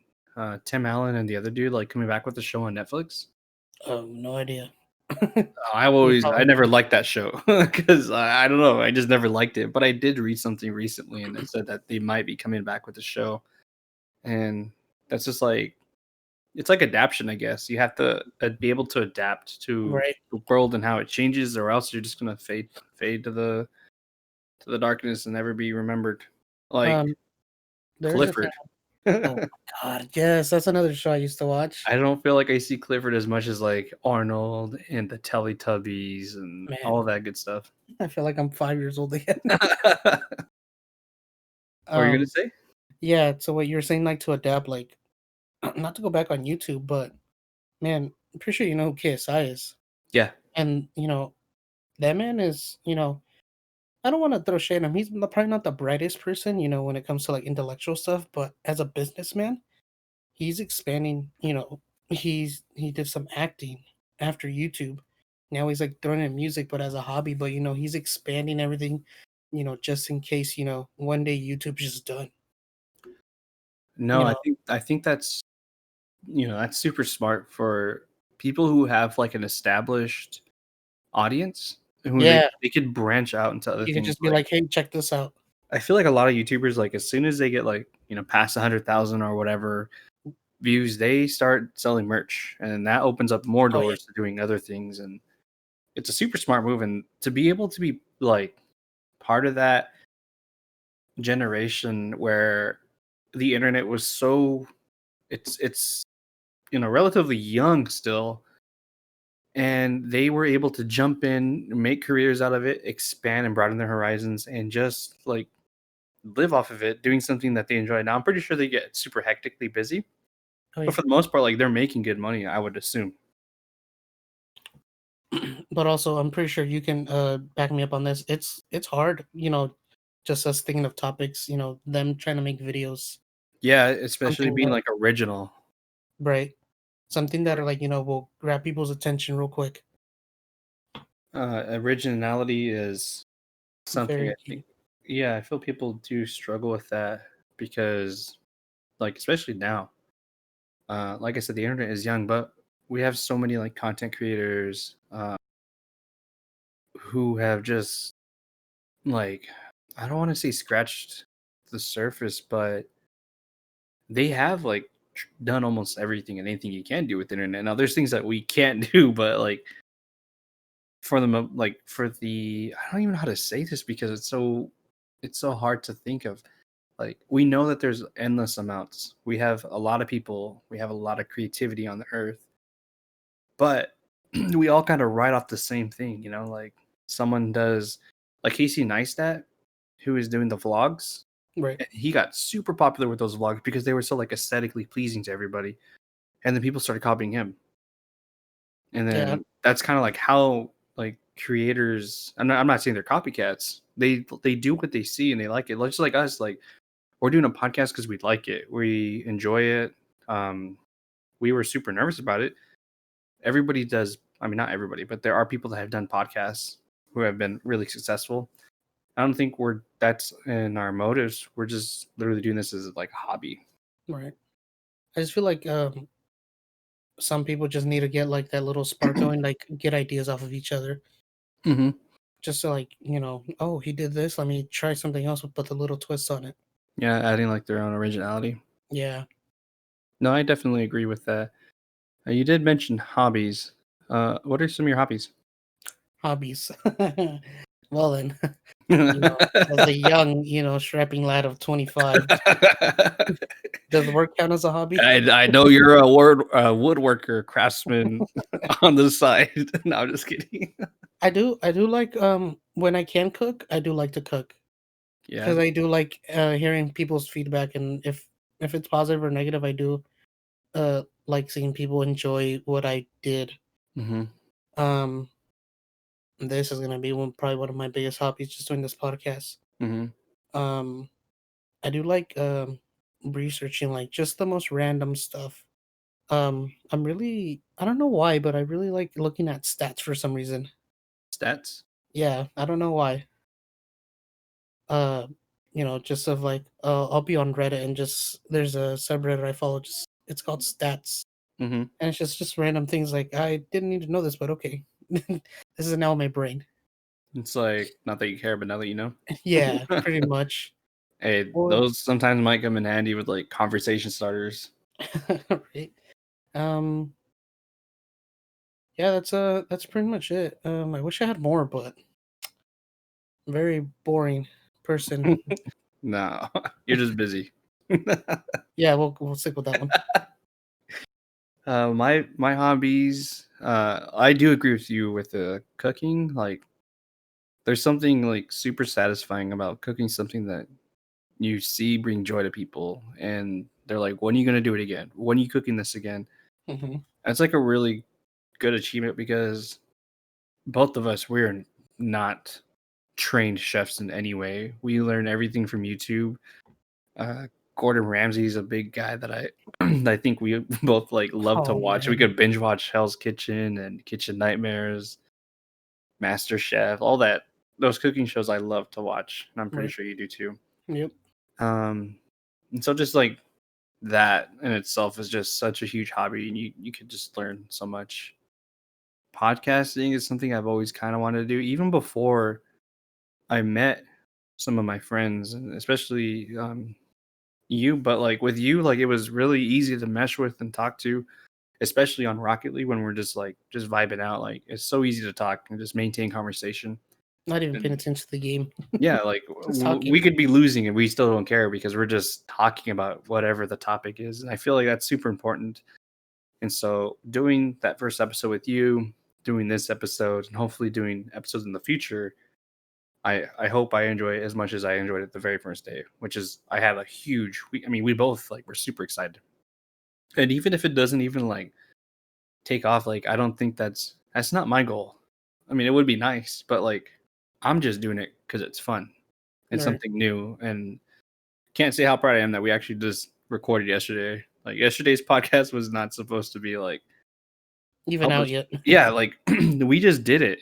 Tim Allen and the other dude like coming back with the show on Netflix? No idea. You I probably never liked that show because I don't know, I just never liked it. But I did read something recently, and it said that they might be coming back with the show, and that's just like it's like adaptation, I guess. You have to be able to adapt to right. the world and how it changes, or else you're just gonna fade to the darkness and never be remembered, like Um, there's a thing. Clifford. Oh my god, yes, that's another show I used to watch. I don't feel like I see Clifford as much as like Arnold and the Teletubbies and all Man, that good stuff. I feel like I'm 5 years old again. What were you gonna um, say? yeah. So what you're saying, like to adapt, like not to go back on YouTube, but man, I'm pretty sure you know who KSI is, Yeah. and that man is I don't want to throw shade on him. He's probably not the brightest person, when it comes to like intellectual stuff, but as a businessman, he's expanding, he did some acting after YouTube. Now he's like throwing in music, but as a hobby, but he's expanding everything, just in case, one day YouTube's just done. No, You know, I think that's that's super smart for people who have like an established audience who yeah, they could branch out into other he could things. just be Like like, hey, check this out. I feel like a lot of YouTubers, like as soon as they get like, past 100,000 or whatever views, they start selling merch, and that opens up more Oh yeah, doors to doing other things. And it's a super smart move. And to be able to be like part of that generation where the internet was so it's relatively young still, and they were able to jump in, make careers out of it, expand and broaden their horizons, and just like live off of it, doing something that they enjoy. Now I'm pretty sure they get super hectically busy, oh but yeah. for the most part, like they're making good money, I would assume. But also, I'm pretty sure you can back me up on this. It's hard, just us thinking of topics, them trying to make videos, Yeah, especially something being that like original. right, something that are like will grab people's attention real quick. Originality is something I Very think, key. yeah, I feel people do struggle with that because, like, especially now, like I said, the internet is young, but we have so many like content creators who have just like, I don't want to say scratched the surface, but they have like done almost everything and anything you can do with the internet. Now, there's things that we can't do, but like for the like for the I don't even know how to say this because it's so hard to think of. Like we know that there's endless amounts. We have a lot of people. We have a lot of creativity on the earth, but we all kind of write off the same thing. Like someone does, like Casey Neistat, who is doing the vlogs. Right. And he got super popular with those vlogs because they were so like aesthetically pleasing to everybody, and then people started copying him. And Yeah. then that's kind of like how like creators. I'm not saying they're copycats. They do what they see and they like it. Just like us, like we're doing a podcast because we like it. We enjoy it. Um, we were super nervous about it. Everybody does. I mean, not everybody, but there are people that have done podcasts who have been really successful. I don't think that's in our motives. We're just literally doing this as like a hobby. Right. I just feel like some people just need to get like that little spark going, like get ideas off of each other. Hmm. Just to like, oh, he did this, let me try something else with put a little twist on it. Yeah, adding like their own originality. Yeah. No, I definitely agree with that. You did mention hobbies. What are some of your hobbies? Hobbies. Well then, as a young, strapping lad of 25, does work count as a hobby? I know you're a woodworker, craftsman on the side. No, I'm just kidding. I do like when I can cook, I do like to cook Yeah. because I do like hearing people's feedback, and if it's positive or negative, I do like seeing people enjoy what I did. Hmm. Um this is gonna be probably one of my biggest hobbies, just doing this podcast. Hmm. Um I do like researching like just the most random stuff. I don't know why, but I really like looking at stats for some reason. Stats. Yeah, I don't know why. Uh, just of like, I'll be on Reddit and just there's a subreddit I follow. Just it's called Stats, Hmm. and it's just random things. Like I didn't need to know this, but okay, this is now in my brain. It's like not that you care, but now that you know. Yeah, pretty much. Hey, Or those sometimes might come in handy with like conversation starters. right. Um, yeah, that's pretty much it. I wish I had more, but very boring person. No, you're just busy. Yeah, we'll stick with that one. My hobbies. I do agree with you with the cooking. Like, there's something like super satisfying about cooking something that you see bring joy to people, and they're like, "When are you gonna do it again? When are you cooking this again?" Hmm. And it's like a really good achievement because both of us we're not trained chefs in any way. We learn everything from YouTube. Uh, Gordon Ramsay's a big guy that I I think we both like love to Oh watch. We man, could binge watch Hell's Kitchen and Kitchen Nightmares, Master Chef, all that. Those cooking shows I love to watch, and I'm pretty right? sure you do too. Yep. Um, and so just like that in itself is just such a huge hobby, and you could just learn so much. Podcasting is something I've always kind of wanted to do, even before I met some of my friends, and especially you. But like with you, like it was really easy to mesh with and talk to, especially on Rocket League when we're just vibing out. Like it's so easy to talk and just maintain conversation. Not even paying And attention to the game. yeah, like Just we talking. could be losing and we still don't care because we're just talking about whatever the topic is. And I feel like that's super important. And so doing that first episode with you, doing this episode, and hopefully doing episodes in the future, I hope I enjoy it as much as I enjoyed it the very first day, which is I had a huge. I mean, we both like we're super excited, and even if it doesn't even like take off, like I don't think that's not my goal. I mean, it would be nice, but like I'm just doing it because it's fun. It's Right. something new, and can't say how proud I am that we actually just recorded yesterday. Like yesterday's podcast was not supposed to be like Even out published. yet. Yeah, like we just did it,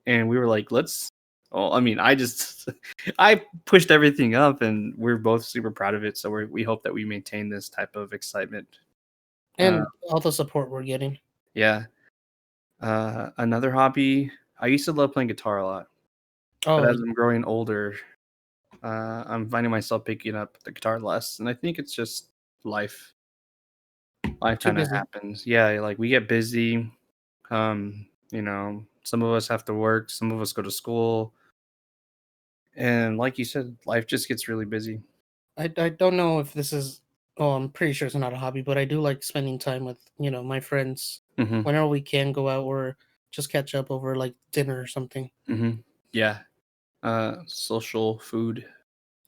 and we were like, let's. Well, I mean, I just I pushed everything up, and we're both super proud of it. So we hope that we maintain this type of excitement. Uh, And all the support we're getting. yeah. Another hobby. I used to love playing guitar a lot, but Oh, as I'm growing older, I'm finding myself picking up the guitar less, and I think it's just life. Life too kind of busy. happens. Yeah, like we get busy. Some of us have to work, some of us go to school, and like you said, life just gets really busy. I don't know if this is. Oh, I'm pretty sure it's not a hobby, but I do like spending time with my friends Hmm. whenever we can go out or just catch up over like dinner or something. Hmm. Yeah. Social food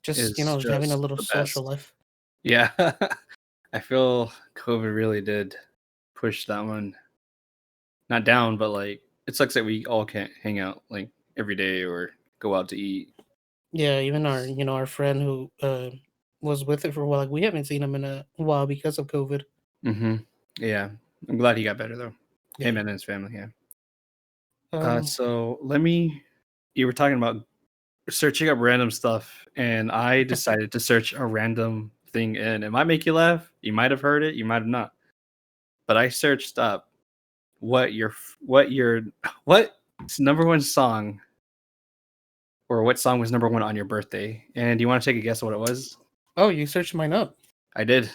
Just is having a just little the social best. life. Yeah. I feel COVID really did push that one not down, but like it sucks that we all can't hang out like every day or go out to eat. Yeah, even our friend who was with it for a while, like we haven't seen him in a while because of COVID. Hmm. Yeah. I'm glad he got better though. Him Yeah. and his family. Yeah. Um. So you were talking about searching up random stuff, and I decided to search a random thing, and it might make you laugh. You might have heard it, you might have not. but I searched up what number one song, or what song was number one on your birthday. And do you want to take a guess of what it was? Oh, you searched mine up. I did.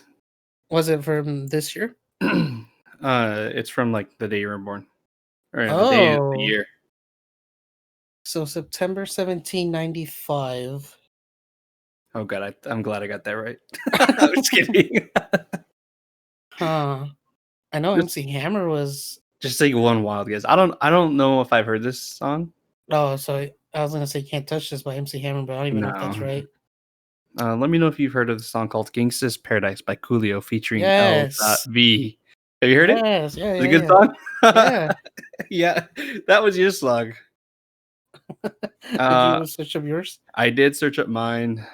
Was it from this year? It's from like the day you were born, or the day of the Oh, year. so September 1795. Oh god, I'm glad I got that right. I'm just kidding. Huh. I know just, MC Hammer was. just take one wild guess. I don't know if I've heard this song. Oh, so I was gonna say "Can't Touch This" by MC Hammer, but I don't even know if that's No. right. Let me know if you've heard of the song called "Gangsta's Paradise" by Coolio featuring Yes. L.V. Have you heard it? Yes. Yeah. It's a Yeah. good Yeah. song. Yeah. Yeah, that was your song. Did Uh, you search up yours? I did search up mine,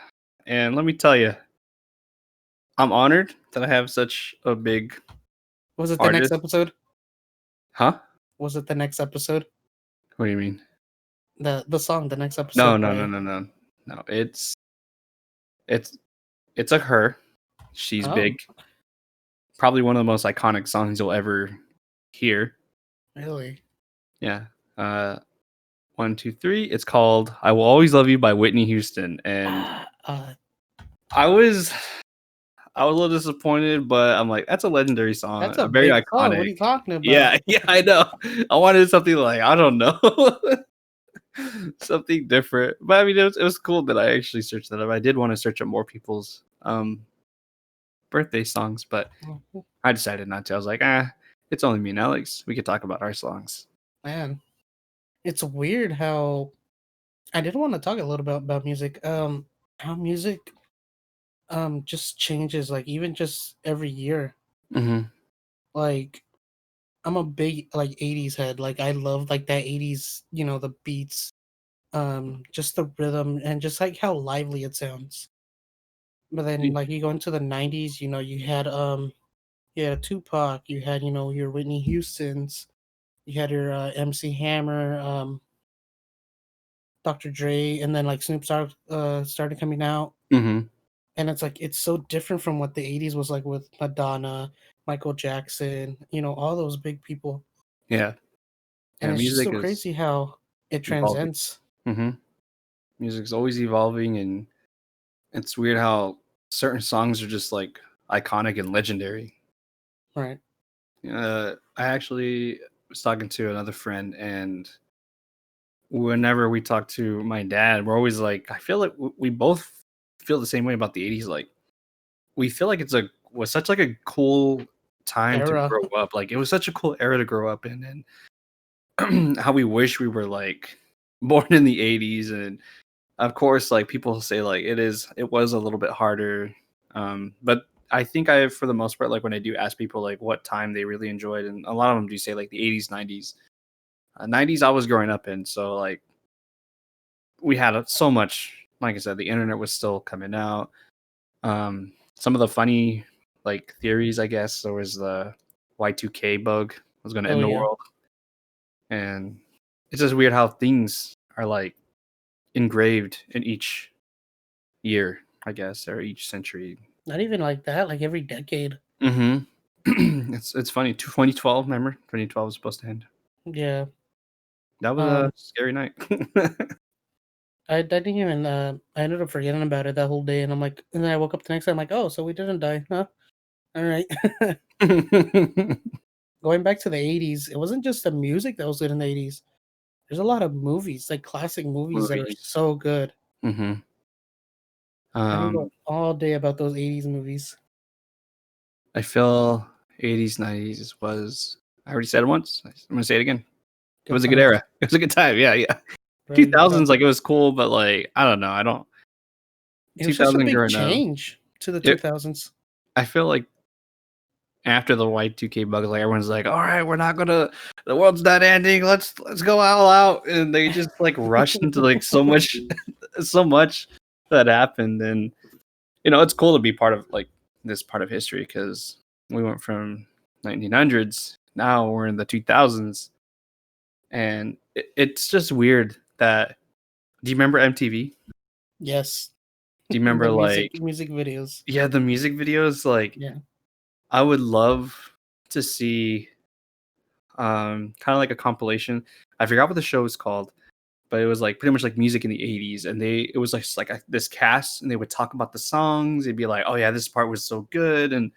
and let me tell you, I'm honored that I have such a big Was it the next artist. episode? Huh? Was it the next episode? What do you mean? The song, the next No, episode no, no, by. no, no, no. It's it's like her. She's Oh, big. Probably one of the most iconic songs you'll ever hear. really? Yeah. 1, 2, 3. It's called "I Will Always Love You" by Whitney Houston, and Uh, I was I was a little disappointed, but I'm like, that's a legendary song, that's a very big song. What are iconic. you talking about? Yeah, yeah, I know. I wanted something like, I don't know, something different. But I mean, it was cool that I actually searched that up. I did want to search up more people's birthday songs, but Mhm. I decided not to. I was like, it's only me and Alex. We could talk about our songs. Man, it's weird how I did want to talk a little bit about music. How music just changes, like even just every year. Mm-hmm. Like I'm a big like 80s head. Like I love like that 80s, the beats, just the rhythm and just like how lively it sounds. But then like you go into the 90s, you had Tupac, you had, your Whitney Houstons, you had your MC Hammer, Dr. Dre, and then like Snoop started coming out. Mm-hmm. And it's like it's so different from what the 80s was like with Madonna, Michael Jackson, all those big people. Yeah, And yeah. it's just Music so is crazy how it evolving. transcends. Mm-hmm. Music's always evolving, and it's weird how certain songs are just like iconic and legendary. Right. I actually was talking to another friend, and whenever we talk to my dad, we're always like, I feel like we both feel the same way about the '80s. Like, we feel like was such like a cool time to Era. grow up. Like, it was such a cool era to grow up in, and how we wish we were like born in the '80s. And of course, like people say, like it was a little bit harder. But I think for the most part, like when I do ask people like what time they really enjoyed, and a lot of them do say like the '80s, '90s. '90s I was growing up in, so like we had so much. Like I said, the internet was still coming out. Some of the funny like theories, I guess, there was the Y2K bug was going to Oh end the yeah. world, and it's just weird how things are like engraved in each year, I guess, or each century. Not even like that, like every decade. Mm-hmm. It's funny. 2012, remember? 2012 was supposed to end. Yeah. That was a Um scary night. I didn't even I ended up forgetting about it that whole day and I'm like and then I woke up the next day, I'm like, oh, so we didn't die, huh? All right. Going back to the 80s, it wasn't just the music that was good in the 80s. There's a lot of movies, like classic movies that are Movies. so good. Mm-hmm. I can Um, go all day about those 80s movies. I feel 80s, 90s was. I already said it once. I'm gonna say it again. It Good was a good times, era. It was a good time. Yeah, yeah. bro. You got 2000s, like it was cool, but like I don't know. I don't. it was such a 2000 big growing up. change to the It. 2000s. I feel like after the Y2K bug, like everyone's like, all right, we're not gonna, the world's not ending. Let's go all out, and they just like rushed into like so much, so much that happened, and it's cool to be part of like this part of history because we went from 1900s, now we're in the 2000s, and it's just weird that. Do you remember MTV? Yes. Do you The remember music like music videos. yeah the music videos like Yeah. I would love to see kind of like a compilation. I forgot what the show was called, but it was like pretty much like music in the 80s, and it was like this cast, and they would talk about the songs. They'd be like, oh yeah, this part was so good. And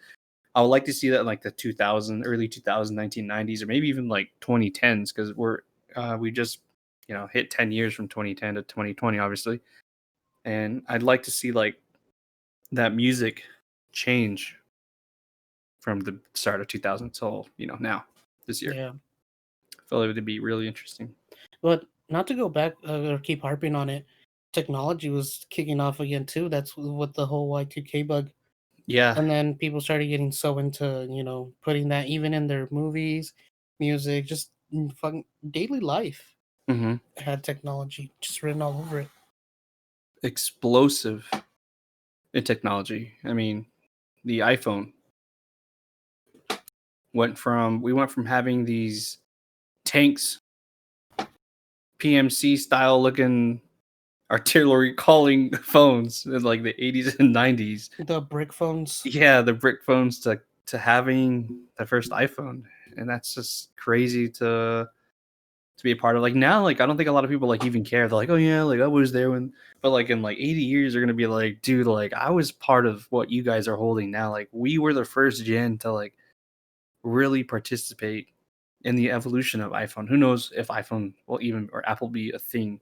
I would like to see that in like the 2000 early 2000 1990s, or maybe even like 2010s, because we just hit 10 years from 2010 to 2020 obviously. And I'd like to see like that music change from the start of 2000 till now, this year. Yeah. I feel like it would be really interesting. But not to go back or keep harping on it, technology was kicking off again too. That's what the whole Y2K bug. Yeah. And then people started getting so into, putting that even in their movies, music, just fucking daily life Hmm. had technology just written all over it. Explosive in technology. I mean, the iPhone we went from having these tanks, PMC style looking artillery calling phones in like the 80s and 90s. The brick phones. Yeah, the brick phones to having the first iPhone, and that's just crazy to be a part of. Like now, like I don't think a lot of people like even care. They're like, oh yeah, like I was there when, but like in like 80 years, they're gonna be like, dude, like I was part of what you guys are holding now. Like we were the first gen to like really participate in the evolution of iPhone. Who knows if iPhone will even or Apple be a thing.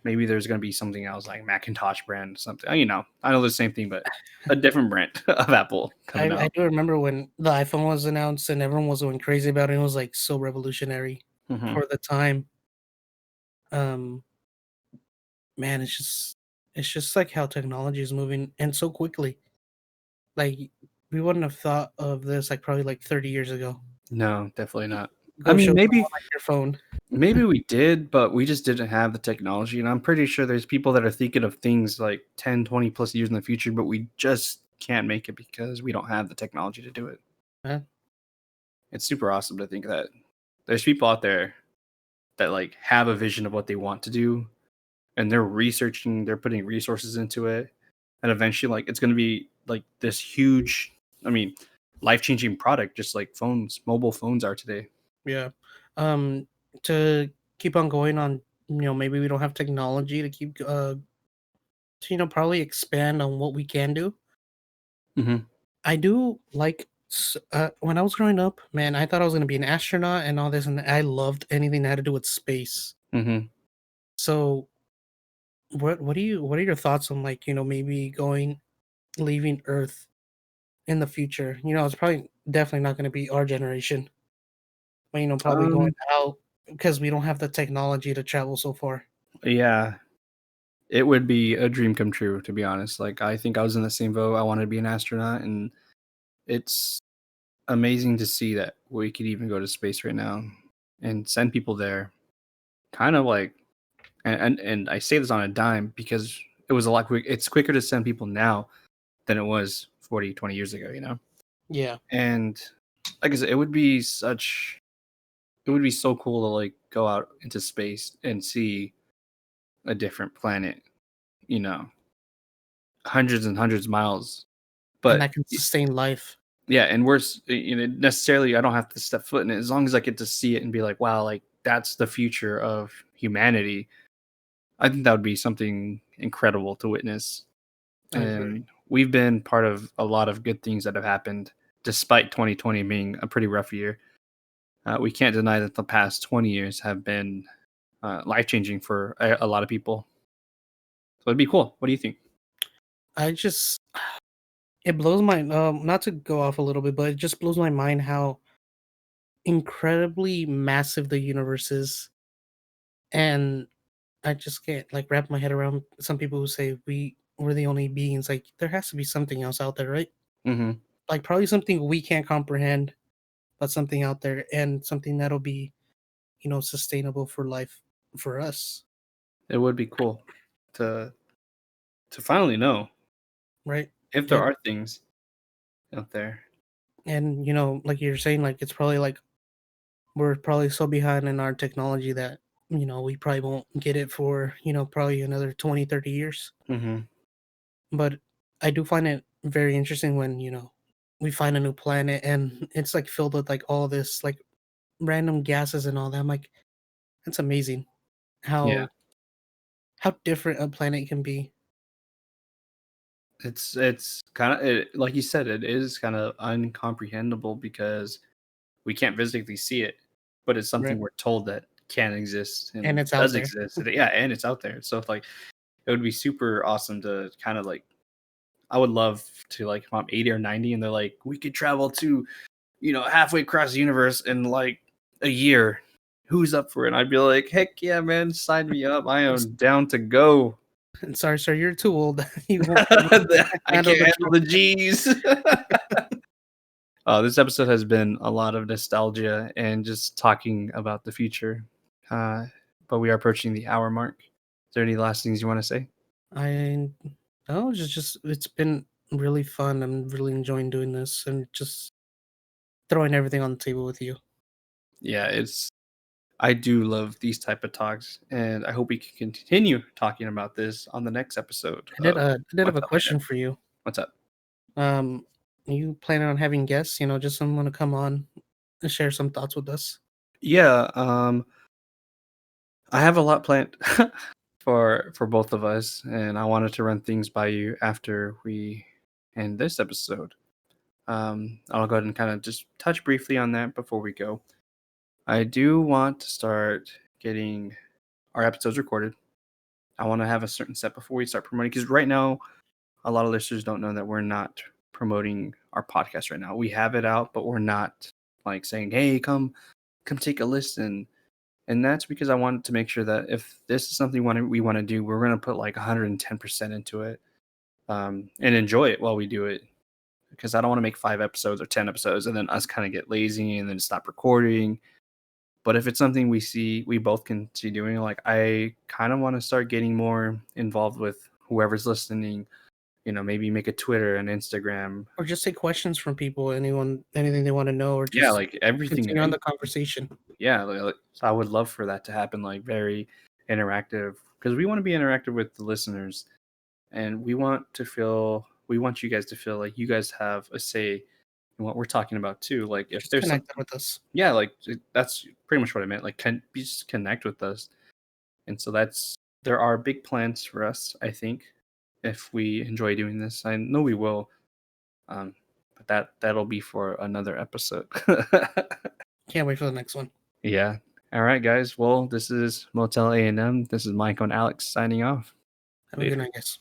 Maybe there's gonna be something else like Macintosh brand something. I know the same thing, but a different brand of Apple coming I out. do remember when the iPhone was announced and everyone was going crazy about it. It was like so revolutionary Hmm. for the time. Um, man, it's just like how technology is moving and so quickly. Like we wouldn't have thought of this like probably like 30 years ago. No, definitely not. I Go mean, show maybe someone like your phone. maybe we did, but we just didn't have the technology. And I'm pretty sure there's people that are thinking of things like 10, 20 plus years in the future, but we just can't make it because we don't have the technology to do it. Man. It's super awesome to think that there's people out there that like have a vision of what they want to do, and they're researching, they're putting resources into it. And eventually like it's going to be like this huge, I mean, life-changing product, just like mobile phones are today. Yeah. Um, to keep on going on, maybe we don't have technology to keep to, probably expand on what we can do. Hmm. I do like when I was growing up, man, I thought I was going to be an astronaut and all this, and I loved anything that had to do with space. Hmm. So, what are your thoughts on like, maybe leaving Earth in the future? It's probably definitely not going to be our generation, but probably going um out because we don't have the technology to travel so far. yeah, it would be a dream come true, to be honest. Like, I think I was in the same boat. I wanted to be an astronaut, and it's amazing to see that we could even go to space right now and send people there. Kind of like, and I say this on a dime because it was a lot quick. It's quicker to send people now than it was 40, 20 years ago, Yeah, And like I said, it would be so cool to like go out into space and see a different planet, you know, hundreds and hundreds of miles. and But that can sustain life. yeah, and worse, necessarily, I don't have to step foot in it as long as I get to see it and be like, wow, like that's the future of humanity. I think that would be something incredible to witness. I agree. And we've been part of a lot of good things that have happened, despite 2020 being a pretty rough year. We can't deny that the past 20 years have been life changing for a lot of people. So it'd be cool. What do you think? I just it blows my not to go off a little bit, but it just blows my mind how incredibly massive the universe is, and I just can't like wrap my head around some people who say we're the only beings. Like there has to be something else out there, right? Hmm. Like probably something we can't comprehend, but something out there and something that'll be sustainable for life for us, It would be cool to finally know right? if there And are things out there. like you're saying, like it's probably like we're probably so behind in our technology that we probably won't get it for probably another 20, 30 years. Hmm. But I do find it very interesting when we find a new planet and it's like filled with like all this like random gases and all that. I'm like, it's amazing Yeah. how different a planet can be. It's kind of like you said, it is kind of uncomprehendable because we can't physically see it, but it's something Right. we're told that can exist And and it's out does there. exist. Yeah, and it's out there. So it's like it would be super awesome to kind of like I would love to like if I'm 80 or 90 and they're like, we could travel to, halfway across the universe in like a year. Who's up for it? And I'd be like, heck yeah, man, sign me up. I am down to go. And sorry, sir, you're too old. You won't I handle can't the handle the G's. This episode has been a lot of nostalgia and just talking about the future. Uh, but we are approaching the hour mark. Is there any last things you want to say? I no, just it's been really fun. I'm really enjoying doing this and just throwing everything on the table with you. Yeah, I do love these type of talks, and I hope we can continue talking about this on the next episode of I did have a Motel A&M. question for you. What's up? Um, you planning on having guests? You know, just someone to come on and share some thoughts with us. Yeah, I have a lot planned for both of us, and I wanted to run things by you after we end this episode. I'll go ahead and kind of just touch briefly on that before we go. I do want to start getting our episodes recorded. I want to have a certain set before we start promoting because right now, a lot of listeners don't know that we're not promoting our podcast right now. We have it out, but we're not like saying, "Hey, come take a listen." And that's because I wanted to make sure that if this is something we want to do, we're going to put like 110% into it and enjoy it while we do it. Because I don't want to make 5 episodes or 10 episodes and then us kind of get lazy and then stop recording. But if it's something we both can see doing, like I kind of want to start getting more involved with whoever's listening. Maybe make a Twitter and Instagram. Or just take questions from people, anything they want to know, or Yeah, just like everything. continue on the conversation. Yeah, so I would love for that to happen, like very interactive, because we want to be interactive with the listeners, and we want you guys to feel like you guys have a say in what we're talking about too. Like if Just there's connect something, with us. yeah, like that's pretty much what I meant. Like, just connect with us, and so there are big plans for us. I think if we enjoy doing this, I know we will. But that'll be for another episode. Can't wait for the next one. Yeah. All right, guys. Well, this is Motel A&M. This is Mike and Alex signing off. Have a good Later. night, guys.